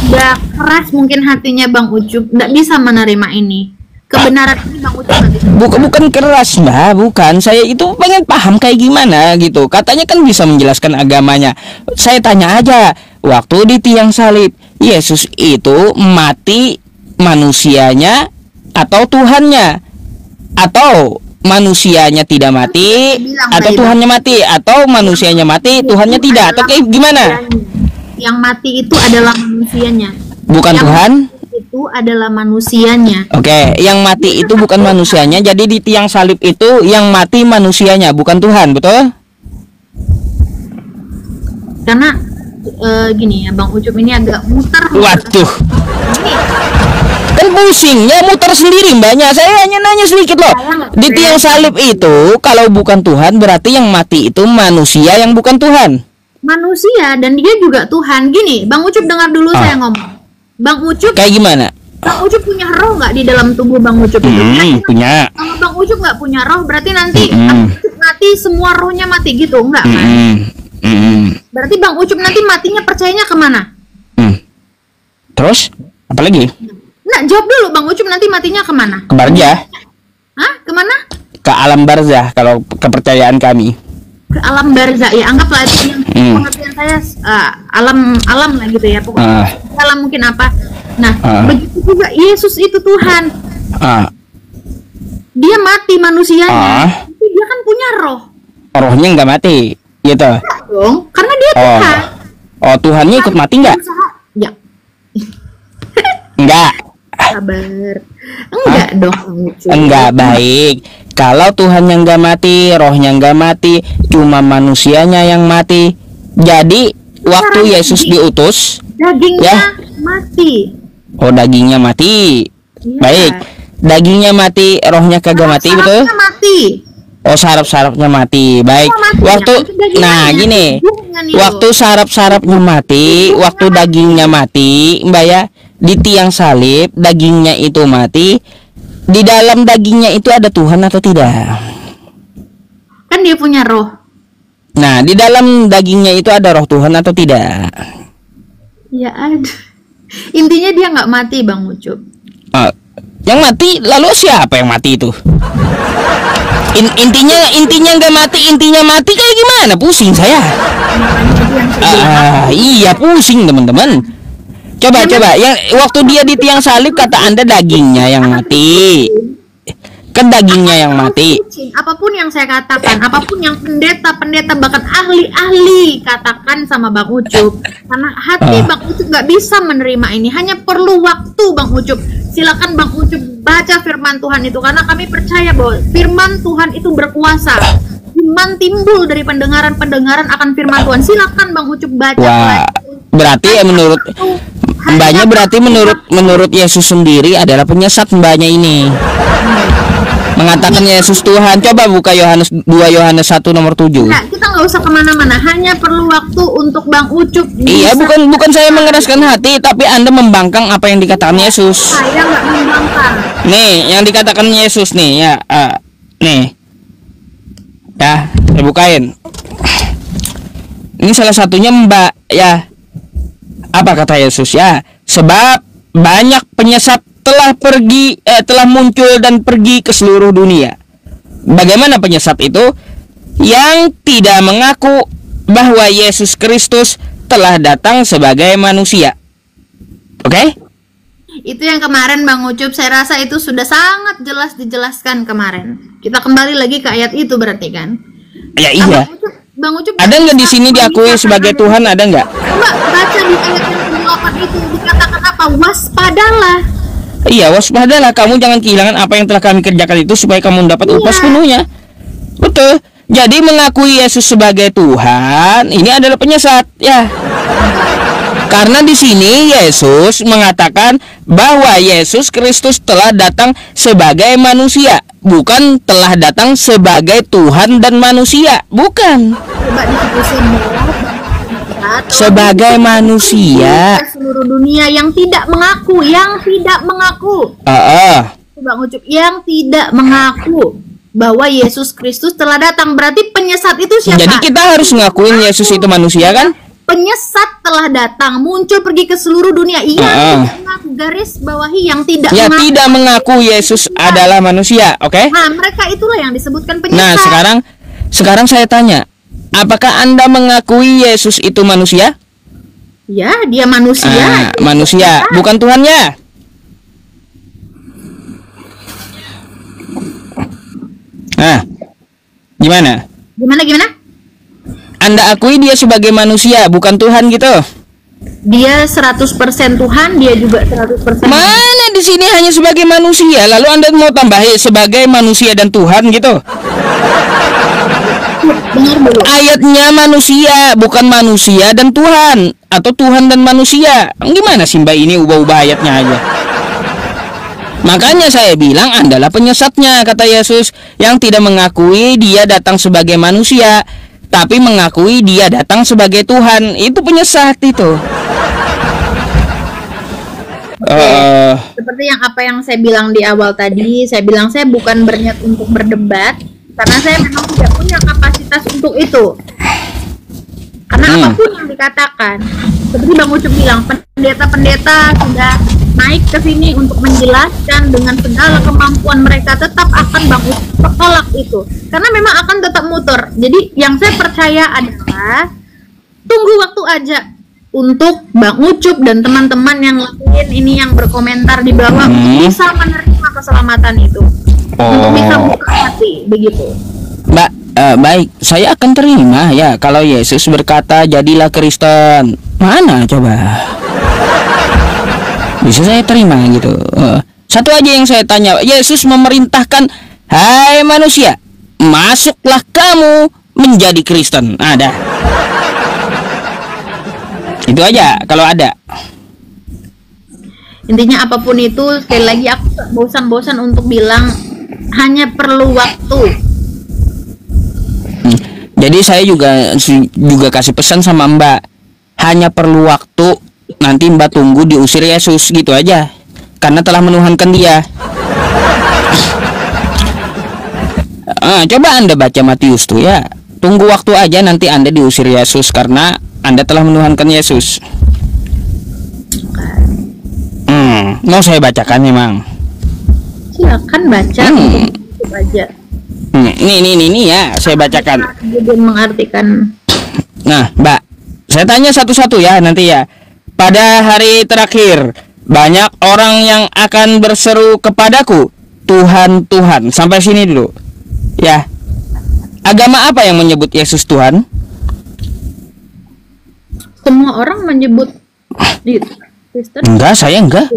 S3: sudah keras mungkin hatinya Bang Ucup, nggak bisa menerima ini. Kebenaran ini Bang Ucup nggak bisa.
S1: Bukan keras Mbak, bukan. Saya itu pengen paham kayak gimana gitu. Katanya kan bisa menjelaskan agamanya. Saya tanya aja, waktu di tiang salib, Yesus itu mati manusianya atau Tuhannya? Atau manusianya tidak mati, atau Tuhannya mati, atau manusianya mati, Tuhannya tidak, atau kayak gimana?
S3: Yang mati itu adalah manusianya.
S1: Bukan Tuhan?
S3: Itu adalah manusianya.
S1: Oke, yang mati itu bukan manusianya. Jadi di tiang salib itu yang mati manusianya, bukan Tuhan, betul?
S3: Karena gini ya, Bang Ucup ini agak muter.
S1: Waduh. Kan pusing ya, muter sendiri mbaknya. Saya hanya nanya sedikit loh. Di tiang salib itu kalau bukan Tuhan berarti yang mati itu manusia yang bukan Tuhan.
S3: Manusia dan dia juga Tuhan. Gini, Bang Ucup dengar dulu saya ngomong. Bang Ucup
S1: kayak gimana?
S3: Bang Ucup punya roh nggak di dalam tubuh Bang Ucup itu?
S1: Punya.
S3: Kalau Bang Ucup nggak punya roh berarti nanti mati semua rohnya mati gitu, enggak kan? Berarti Bang Ucup nanti matinya percayanya kemana?
S1: Terus apa lagi?
S3: Nah, jawab dulu Bang Ucup nanti matinya kemana?
S1: Ke barzah.
S3: Hah? Kemana?
S1: Ke alam barzah kalau kepercayaan kami.
S3: Ke alam barzah ya, anggaplah itu yang pengertian saya alam lah gitu ya pokoknya. Alam mungkin apa? Nah, begitu juga Yesus itu Tuhan. dia mati manusianya, tapi dia kan punya roh.
S1: Rohnya nggak mati, gitu.
S3: Enggak dong, karena dia Tuhan.
S1: Oh, Tuhannya ikut mati nggak?
S3: Ya.
S1: Enggak.
S3: Sabar. Enggak dong.
S1: Enggak, baik. Kalau Tuhan yang nggak mati, rohnya nggak mati, cuma manusianya yang mati. Jadi waktu Yesus diutus,
S3: dagingnya mati.
S1: Oh, dagingnya mati.
S3: Iya.
S1: Baik. Dagingnya mati, rohnya kagak mati, betul?
S3: Mati.
S1: Oh, saraf-sarafnya mati. Baik. Waktu gini. Waktu saraf-sarafnya mati, waktu dagingnya mati, Mbak ya, di tiang salib dagingnya itu mati. Di dalam dagingnya itu ada Tuhan atau tidak?
S3: Kan dia punya roh.
S1: Nah, di dalam dagingnya itu ada roh Tuhan atau tidak?
S3: Ya ada. Intinya dia nggak mati, Bang Ucup.
S1: Yang mati, lalu siapa yang mati itu? Intinya nggak mati, intinya mati kayak gimana? Pusing saya. Iya, pusing teman-teman. Coba. Yang waktu dia di tiang salib kata Anda dagingnya yang mati. Kan dagingnya yang mati.
S3: Apapun yang saya katakan, apapun yang pendeta bahkan ahli-ahli katakan sama Bang Ucup, karena hati Bang Ucup nggak bisa menerima ini. Hanya perlu waktu, Bang Ucup. Silakan Bang Ucup baca firman Tuhan itu, karena kami percaya bahwa firman Tuhan itu berkuasa. Iman timbul dari pendengaran akan firman Tuhan. Silakan Bang Ucup baca.
S1: Wah, berarti ya menurut Mbaknya, berarti menurut Yesus sendiri adalah penyesat Mbaknya ini. Mengatakan Yesus Tuhan. Coba buka 2 Yohanes 1 nomor 7.
S3: Nah, kita nggak usah kemana-mana. Hanya perlu waktu untuk Bang Ucup.
S1: Iya, bukan saya mengeraskan hati, tapi Anda membangkang apa yang dikatakan Yesus.
S3: Saya nggak membangkang.
S1: Nih, yang dikatakan Yesus nih ya. Nih. Ya, saya bukain. Ini salah satunya Mbak ya. Apa kata Yesus ya? Sebab banyak penyesat telah muncul dan pergi ke seluruh dunia. Bagaimana penyesat itu? Yang tidak mengaku bahwa Yesus Kristus telah datang sebagai manusia. Oke?
S3: Itu yang kemarin Bang Ucup, saya rasa itu sudah sangat jelas dijelaskan kemarin. Kita kembali lagi ke ayat itu berarti kan?
S1: Ya iya.
S3: Bang Ucup,
S1: ada nggak di sini diakui sebagai Tuhan? Ada nggak?
S3: Coba baca di ayat yang ke-8 itu dikatakan apa? Waspadalah.
S1: Iya, waspadalah, kamu jangan kehilangan apa yang telah kami kerjakan itu supaya kamu dapat upah sepenuhnya. Betul. Jadi mengakui Yesus sebagai Tuhan ini adalah penyesat ya. Karena di sini Yesus mengatakan bahwa Yesus Kristus telah datang sebagai manusia, bukan telah datang sebagai Tuhan dan manusia, bukan.
S3: Coba diputusin
S1: sebagai manusia
S3: seluruh dunia yang tidak mengaku, Bang Ucup, yang tidak mengaku bahwa Yesus Kristus telah datang. Berarti penyesat itu siapa?
S1: Jadi kita harus ngakuin Yesus itu manusia kan?
S3: Penyesat telah datang, muncul, pergi ke seluruh dunia. Iya, garis bawahi yang tidak mengaku.
S1: Tidak mengaku Yesus adalah manusia, oke?
S3: Nah, mereka itulah yang disebutkan penyesat.
S1: Nah, sekarang saya tanya, apakah Anda mengakui Yesus itu manusia?
S3: Ya, dia manusia.
S1: Manusia, bukan Tuhannya. Nah, gimana?
S3: Gimana?
S1: Anda akui dia sebagai manusia, bukan Tuhan gitu?
S3: Dia 100% Tuhan, dia juga 100%.
S1: Mana di sini hanya sebagai manusia, lalu Anda mau tambahin sebagai manusia dan Tuhan gitu?
S3: Dengar dulu.
S1: Ayatnya manusia, bukan manusia dan Tuhan, atau Tuhan dan manusia. Gimana sih Mbak ini ubah-ubah ayatnya aja? Makanya saya bilang Andalah penyesatnya, kata Yesus, yang tidak mengakui dia datang sebagai manusia, tapi mengakui dia datang sebagai Tuhan. Itu penyesat itu.
S3: Seperti yang saya bilang di awal tadi, saya bilang saya bukan berniat untuk berdebat, karena saya memang tidak punya kapasitas untuk itu. Karena apapun yang dikatakan, seperti Bang Ucup bilang, pendeta-pendeta sudah naik ke sini untuk menjelaskan dengan segala kemampuan mereka, tetap akan Bang Ucup tolak itu, karena memang akan tetap muter. Jadi yang saya percaya adalah tunggu waktu aja. untuk Bang Ucup dan teman-teman yang lain ini yang berkomentar di bawah bisa menerima keselamatan itu, untuk bisa buka hati, begitu.
S1: Mbak, baik, saya akan terima ya kalau Yesus berkata jadilah Kristen. Mana coba? Bisa saya terima gitu. Satu aja yang saya tanya, Yesus memerintahkan, hai manusia, masuklah kamu menjadi Kristen. Ada. Itu aja kalau ada.
S3: Intinya apapun itu, sekali lagi aku bosan-bosan untuk bilang hanya perlu waktu.
S1: Jadi saya juga kasih pesan sama Mbak, hanya perlu waktu. Nanti Mbak tunggu diusir Yesus gitu aja, karena telah menuhankan dia. Coba Anda baca Matius tuh ya. Tunggu waktu aja, nanti Anda diusir Yesus karena Anda telah menuhankan Yesus. Mau saya bacakan memang?
S3: Silakan baca, aja.
S1: Ini ya, saya bacakan.
S3: Mengartikan.
S1: Nah, Mbak, saya tanya satu-satu ya nanti ya. Pada hari terakhir, banyak orang yang akan berseru kepadaku, Tuhan, Tuhan. Sampai sini dulu. Ya. Agama apa yang menyebut Yesus Tuhan?
S3: Semua orang menyebut Kristen.
S1: Enggak, saya enggak.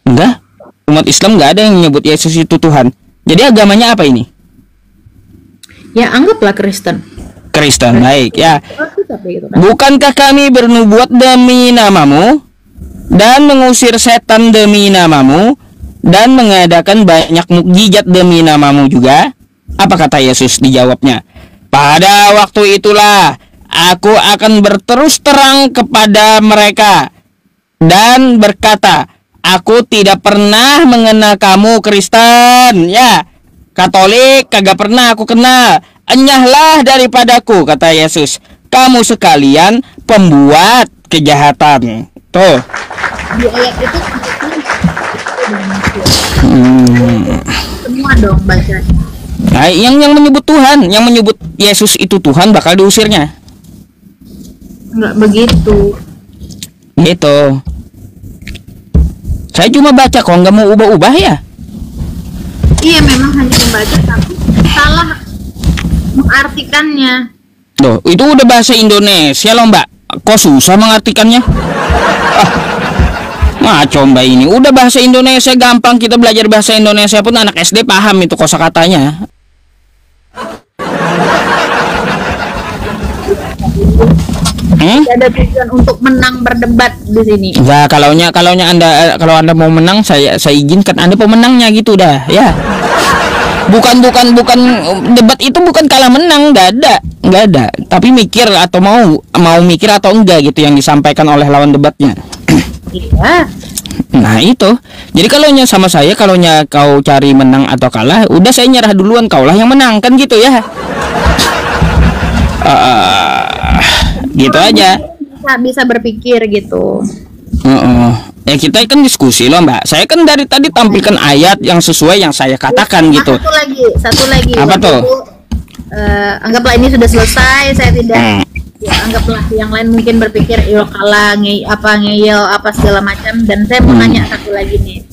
S1: Enggak. Umat Islam enggak ada yang menyebut Yesus itu Tuhan. Jadi agamanya apa ini?
S3: Ya, anggaplah Kristen.
S1: Kristen, baik ya. Bukankah kami bernubuat demi namamu dan mengusir setan demi namamu dan mengadakan banyak mukjizat demi namamu juga? Apa kata Yesus? Dijawabnya, pada waktu itulah aku akan berterus terang kepada mereka dan berkata, aku tidak pernah mengenal kamu Kristen. Ya, Katolik kagak pernah aku kenal. Enyahlah daripadaku, kata Yesus. Kamu sekalian pembuat kejahatan. Tuh.
S3: Di ayat itu semua dong bacanya.
S1: Nah, yang menyebut Tuhan, yang menyebut Yesus itu Tuhan bakal diusirnya.
S3: Enggak begitu.
S1: Gitu. Saya cuma baca kok, nggak mau ubah-ubah ya.
S3: Iya, memang hanya membaca tapi salah mengartikannya.
S1: Loh, itu udah bahasa Indonesia loh Mbak. Kok susah mengartikannya? Ngaco Mbak ini. Udah bahasa Indonesia gampang, kita belajar bahasa Indonesia pun anak SD paham itu kosakatanya.
S3: Ada tujuan untuk menang berdebat di sini.
S1: Nah, kalau Anda mau menang, saya izinkan Anda pemenangnya gitu dah, ya. Bukan debat itu bukan kalah menang, nggak ada. Tapi mikir atau mau mikir atau enggak gitu yang disampaikan oleh lawan debatnya.
S3: Iya.
S1: Nah itu. Jadi kalaunya sama saya, kalaunya kau cari menang atau kalah, udah saya nyerah duluan, kaulah yang menang kan gitu ya. Gitu aja.
S3: Bisa berpikir gitu.
S1: Ya kita kan diskusi loh Mbak. Saya kan dari tadi tampilkan ayat yang sesuai yang saya katakan gitu.
S3: Satu lagi.
S1: Apa tuh?
S3: Anggaplah ini sudah selesai. Saya tidak. Ya, anggaplah yang lain mungkin berpikir yo kalah ngeyel apa segala macam. Dan saya mau nanya satu lagi nih.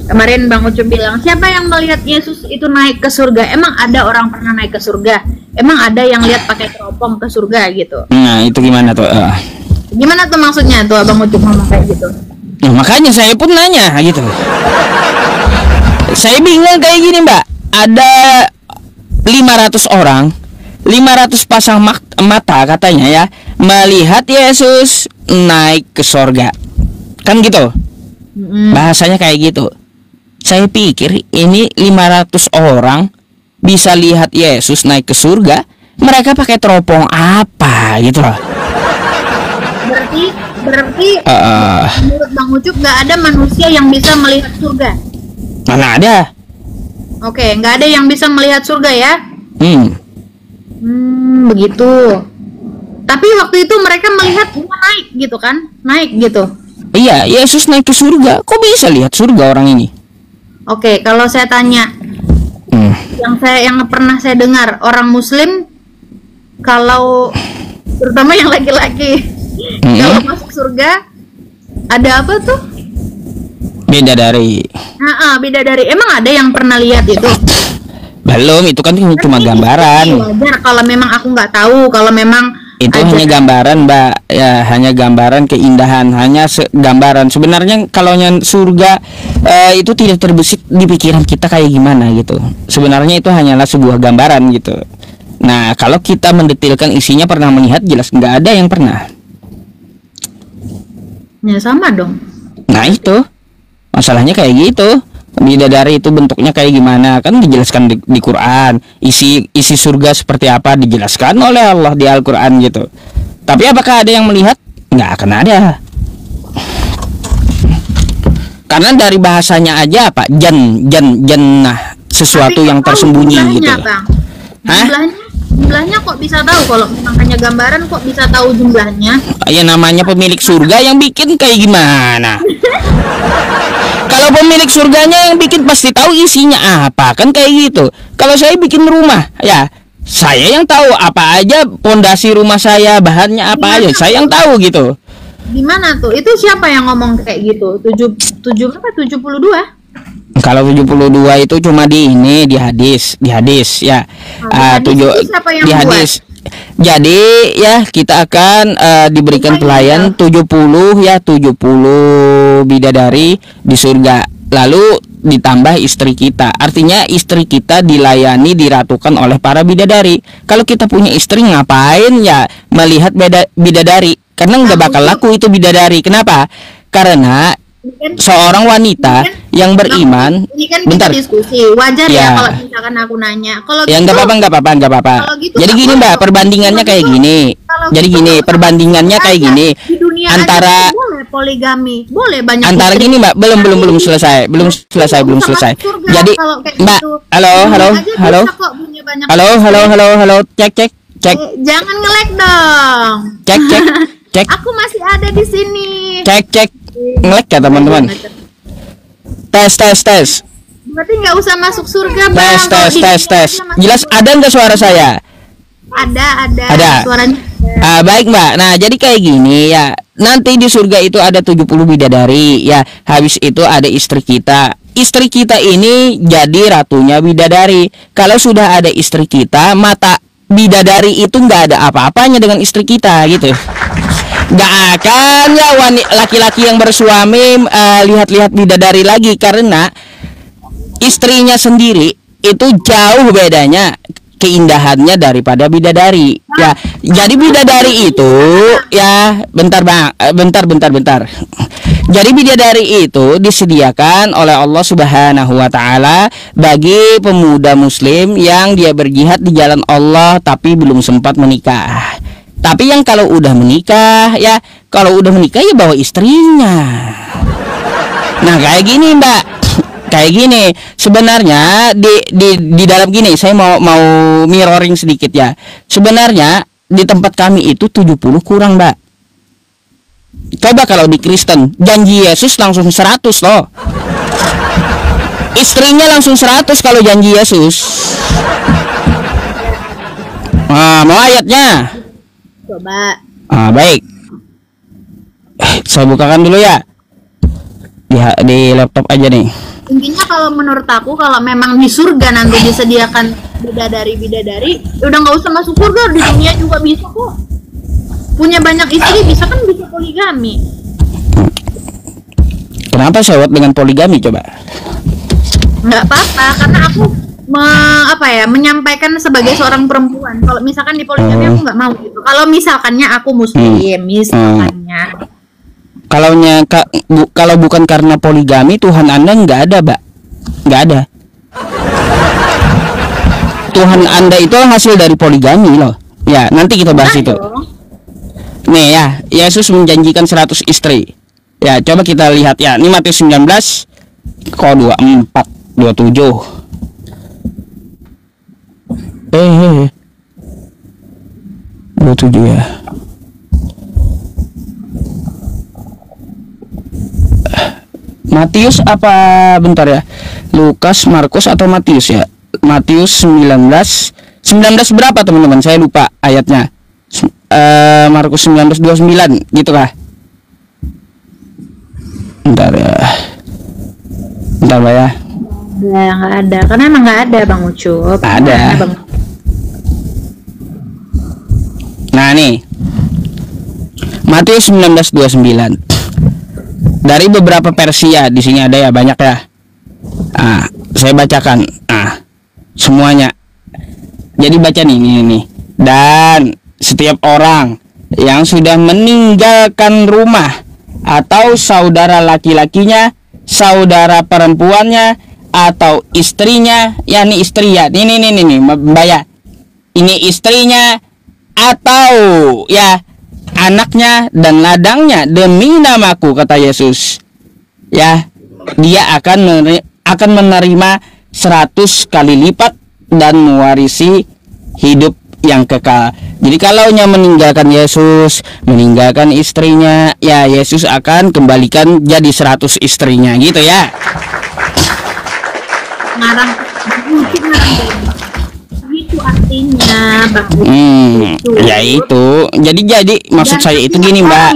S3: Kemarin Bang Ucup bilang, siapa yang melihat Yesus itu naik ke surga? Emang ada orang pernah naik ke surga? Emang ada yang lihat pakai teropong ke surga gitu?
S1: Nah itu gimana tuh?
S3: Gimana tuh maksudnya tuh Bang Ucup ngomong kayak gitu?
S1: Nah, makanya saya pun nanya gitu. Saya bingung kayak gini Mbak. Ada 500 orang, 500 pasang mata katanya ya, melihat Yesus naik ke surga. Kan gitu. Bahasanya kayak gitu. Saya pikir ini 500 orang bisa lihat Yesus naik ke surga, mereka pakai teropong apa gitu loh.
S3: Berarti menurut Bang Ucup nggak ada manusia yang bisa melihat surga.
S1: Mana ada?
S3: Oke, nggak ada yang bisa melihat surga ya? Begitu. Tapi waktu itu mereka melihat naik gitu kan? Naik gitu.
S1: Iya, Yesus naik ke surga. Kok bisa lihat surga orang ini?
S3: Oke, kalau saya tanya, yang pernah saya dengar orang Muslim, kalau terutama yang laki-laki, Kalau masuk surga ada apa tuh?
S1: Bidadari.
S3: Bidadari. Emang ada yang pernah lihat itu?
S1: Belum, itu kan cuma gambaran.
S3: Wajar kalau memang aku nggak tahu, kalau memang
S1: itu hanya gambaran, Mbak. Ya, hanya gambaran keindahan, hanya gambaran. Sebenarnya kalau surga itu tidak terbesit di pikiran kita kayak gimana gitu. Sebenarnya itu hanyalah sebuah gambaran gitu. Nah, kalau kita mendetilkan isinya, pernah melihat, jelas nggak ada yang pernah.
S3: Ya sama dong.
S1: Nah, itu masalahnya kayak gitu. Bidadari itu bentuknya kayak gimana, kan dijelaskan di Quran. Isi surga seperti apa dijelaskan oleh Allah di Al-Quran gitu. Tapi apakah ada yang melihat? Nggak akan ada. Karena dari bahasanya aja apa? Jannah, sesuatu yang tersembunyi gitu.
S3: Bang? Jumlahnya kok bisa tahu? Kalau memang hanya gambaran kok bisa tahu jumlahnya?
S1: Ya namanya pemilik surga yang bikin kayak gimana. Kalau pemilik surganya yang bikin pasti tahu isinya apa, kan kayak gitu. Kalau saya bikin rumah, ya saya yang tahu apa aja pondasi rumah saya, bahannya apa aja, saya yang tahu gitu.
S3: Gimana tuh? Itu siapa yang ngomong kayak gitu? 72?
S1: Kalau 72 itu cuma di hadis ya. Di hadis. Jadi ya kita akan diberikan pelayan 70 bidadari di surga. Lalu ditambah istri kita. Artinya istri kita dilayani, diratukan oleh para bidadari. Kalau kita punya istri, ngapain ya melihat bidadari? Karena nggak bakal laku itu bidadari. Kenapa? Karena seorang wanita yang beriman,
S3: ini kan
S1: bentar,
S3: diskusi wajar ya kalau misalkan aku nanya. Kalau
S1: ya nggak apa-apa.
S3: Gitu,
S1: jadi gini Mbak, perbandingannya kayak gini. Jadi gini, perbandingannya kayak gini. Antara
S3: boleh poligami, boleh banyak.
S1: Antara gini Mbak, belum selesai. Jadi Mbak, halo, cek.
S3: Jangan nge-lag dong.
S1: Cek.
S3: Aku masih ada di sini.
S1: Cek. Nge-lag ya teman-teman. Tes.
S3: Berarti nggak usah masuk surga, Bang.
S1: Tes. Jelas ada nggak suara saya? Ada.
S3: Suaranya.
S1: Baik Mbak. Nah, jadi kayak gini ya. Nanti di surga itu ada 70 bidadari ya. Habis itu ada istri kita. Istri kita ini jadi ratunya bidadari. Kalau sudah ada istri kita, mata bidadari itu nggak ada apa-apanya dengan istri kita gitu. Nggak akan ya laki-laki yang bersuami lihat-lihat bidadari lagi, karena istrinya sendiri itu jauh bedanya keindahannya daripada bidadari ya. Jadi bidadari itu ya bentar. Jadi bidadari itu disediakan oleh Allah Subhanahu wa taala bagi pemuda muslim yang dia berjihad di jalan Allah tapi belum sempat menikah. Tapi yang kalau udah menikah ya bawa istrinya. Nah, kayak gini Mbak. Kayak gini, sebenarnya di dalam gini, saya mau mirroring sedikit ya. Sebenarnya di tempat kami itu 70 kurang, Mbak. Coba kalau di Kristen, janji Yesus langsung 100 loh. Istrinya langsung 100 kalau janji Yesus. Nah, mau ayatnya?
S3: Coba.
S1: Baik. Saya bukakan dulu ya. Di laptop aja nih.
S3: Intinya kalau menurut aku, kalau memang di surga nanti disediakan bidadari, udah nggak usah masuk surga, di dunia juga bisa kok. Punya banyak istri bisa poligami.
S1: Kenapa sewot dengan poligami coba?
S3: Nggak apa-apa, karena aku menyampaikan sebagai seorang perempuan. Kalau misalkan di poligami aku nggak mau gitu. Kalau misalkannya aku muslim, misalkannya. Kalau bukan karena poligami, Tuhan Anda nggak ada, Mbak. Nggak ada. Tuhan Anda itu hasil dari poligami loh. Ya, nanti kita bahas itu. Nih ya, Yesus menjanjikan 100 istri. Ya, coba kita lihat ya. Ini Matius 19 kok 24, 27. 27 ya. Matius apa bentar ya, Lukas, Markus atau Matius ya? Matius 19 berapa teman-teman, saya lupa ayatnya.
S1: Markus 19:29 gitu kah? Bentar ya. Bentar Pak ya.
S3: Nggak ada, karena emang nggak ada Bang Ucup.
S1: Ada.
S3: Bang.
S1: Nah nih, Matius 19:29. Dari beberapa versi ya, di sini ada ya, banyak ya. Ah, saya bacakan. Ah, semuanya. Jadi baca nih. Dan setiap orang yang sudah meninggalkan rumah atau saudara laki-lakinya, saudara perempuannya, atau istrinya, ya nih istri ya. Nih, Mbak ya. Ini istrinya atau ya anaknya dan ladangnya demi namaku, kata Yesus, ya, dia akan menerima 100 kali lipat dan mewarisi hidup yang kekal. Jadi kalau meninggalkan Yesus, meninggalkan istrinya, ya Yesus akan kembalikan jadi 100 istrinya gitu ya.
S3: Ngarang itu artinya
S1: ya itu. Jadi maksud saya itu gini Mbak.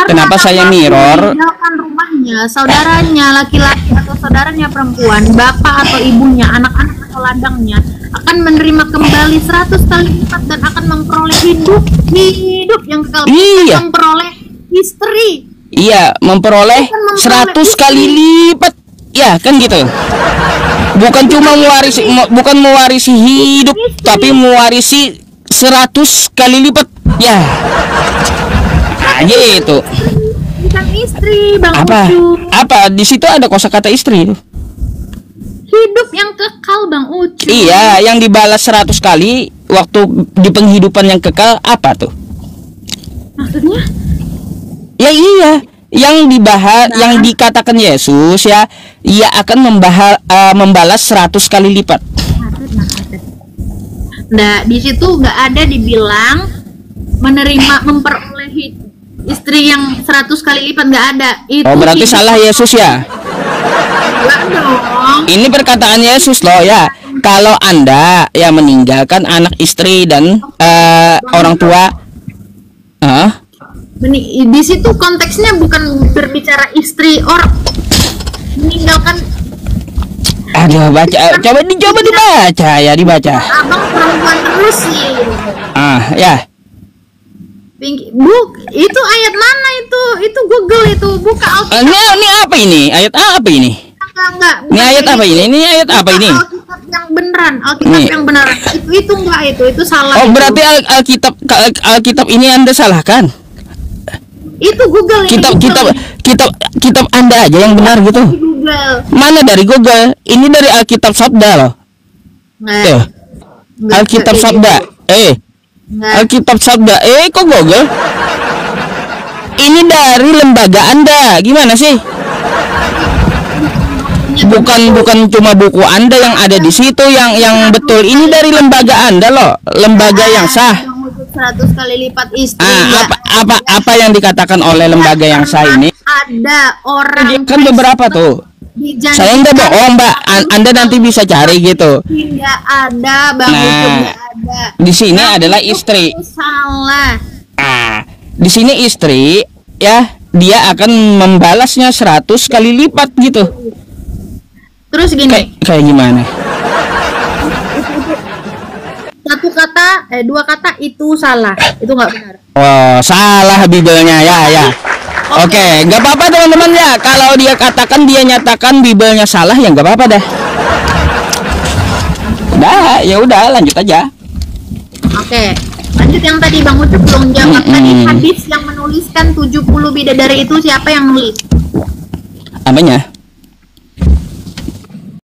S1: Kenapa saya mirror?
S3: Meninggalkan rumahnya, saudaranya laki-laki atau saudaranya perempuan, bapak atau ibunya, anak-anak atau ladangnya akan menerima kembali 100 kali lipat dan akan memperoleh hidup yang kekal.
S1: Iya.
S3: Memperoleh istri.
S1: Iya, memperoleh 100 kali lipat. Ya, kan gitu. Bukan cuma mewarisi hidup, tapi mewarisi 100 kali lipat. Ya. Nah, gitu.
S3: Bukan istri, Bang
S1: Apa?
S3: Ucup.
S1: Apa? Di situ ada kosakata istri itu.
S3: Hidup yang kekal, Bang Ucup.
S1: Iya, yang dibalas 100 kali waktu di penghidupan yang kekal apa tuh?
S3: Maksudnya?
S1: Ya iya, yang dibahas, yang dikatakan Yesus ya, ia akan membalas 100 kali lipat.
S3: Nah, di situ nggak ada dibilang memperoleh istri yang 100 kali lipat, nggak ada. Itu
S1: Oh, berarti salah Yesus ya?
S3: Nggak dong.
S1: Ini perkataan Yesus loh ya. Kalau Anda ya meninggalkan anak, istri dan orang tua,
S3: Di situ konteksnya bukan berbicara istri orang meninggalkan.
S1: Aduh, coba dibaca ya, dibaca.
S3: Abang perempuan terus sih.
S1: Ya.
S3: Itu ayat mana itu? Itu Google itu, buka Alkitab.
S1: Ini apa ini? Ayat apa ini?
S3: Enggak.
S1: Ini ayat apa ini? Ini ayat apa ini?
S3: Alkitab yang beneran, Alkitab yang beneran. Itu enggak, itu salah.
S1: Oh, berarti Alkitab ini Anda salahkan.
S3: Itu Google ini.
S1: Kitab Anda aja yang benar gitu.
S3: Google.
S1: Mana dari Google? Ini dari Alkitab Sabda loh. Tuh. Alkitab Sabda. Alkitab Sabda. Kok Google? Ini dari lembaga Anda. Gimana sih? Bukan cuma buku Anda yang ada di situ yang betul. Ini dari lembaga Anda loh, lembaga yang sah.
S3: 100 kali lipat istri.
S1: Apa yang dikatakan oleh lembaga yang sah ini?
S3: Ada orang
S1: Kan beberapa tuh. Saya nggak bohong Mbak. Anda nanti bisa cari gitu.
S3: Tidak ada, Bang. Tidak ada.
S1: Di sini adalah istri.
S3: Salah.
S1: Di sini istri ya, dia akan membalasnya 100 kali lipat gitu.
S3: Terus gini.
S1: Kayak gimana?
S3: Dua kata itu salah. Itu nggak benar.
S1: Oh, salah Bibelnya ya. Oke, nggak apa-apa teman-teman ya. Kalau dia nyatakan Bibelnya salah ya nggak apa-apa dah. Ya udah lanjut aja.
S3: Oke. Lanjut yang tadi Bang Ucup belum jawab. Tadi hadis yang menuliskan 70 bidadari itu siapa yang nulis?
S1: Apanya?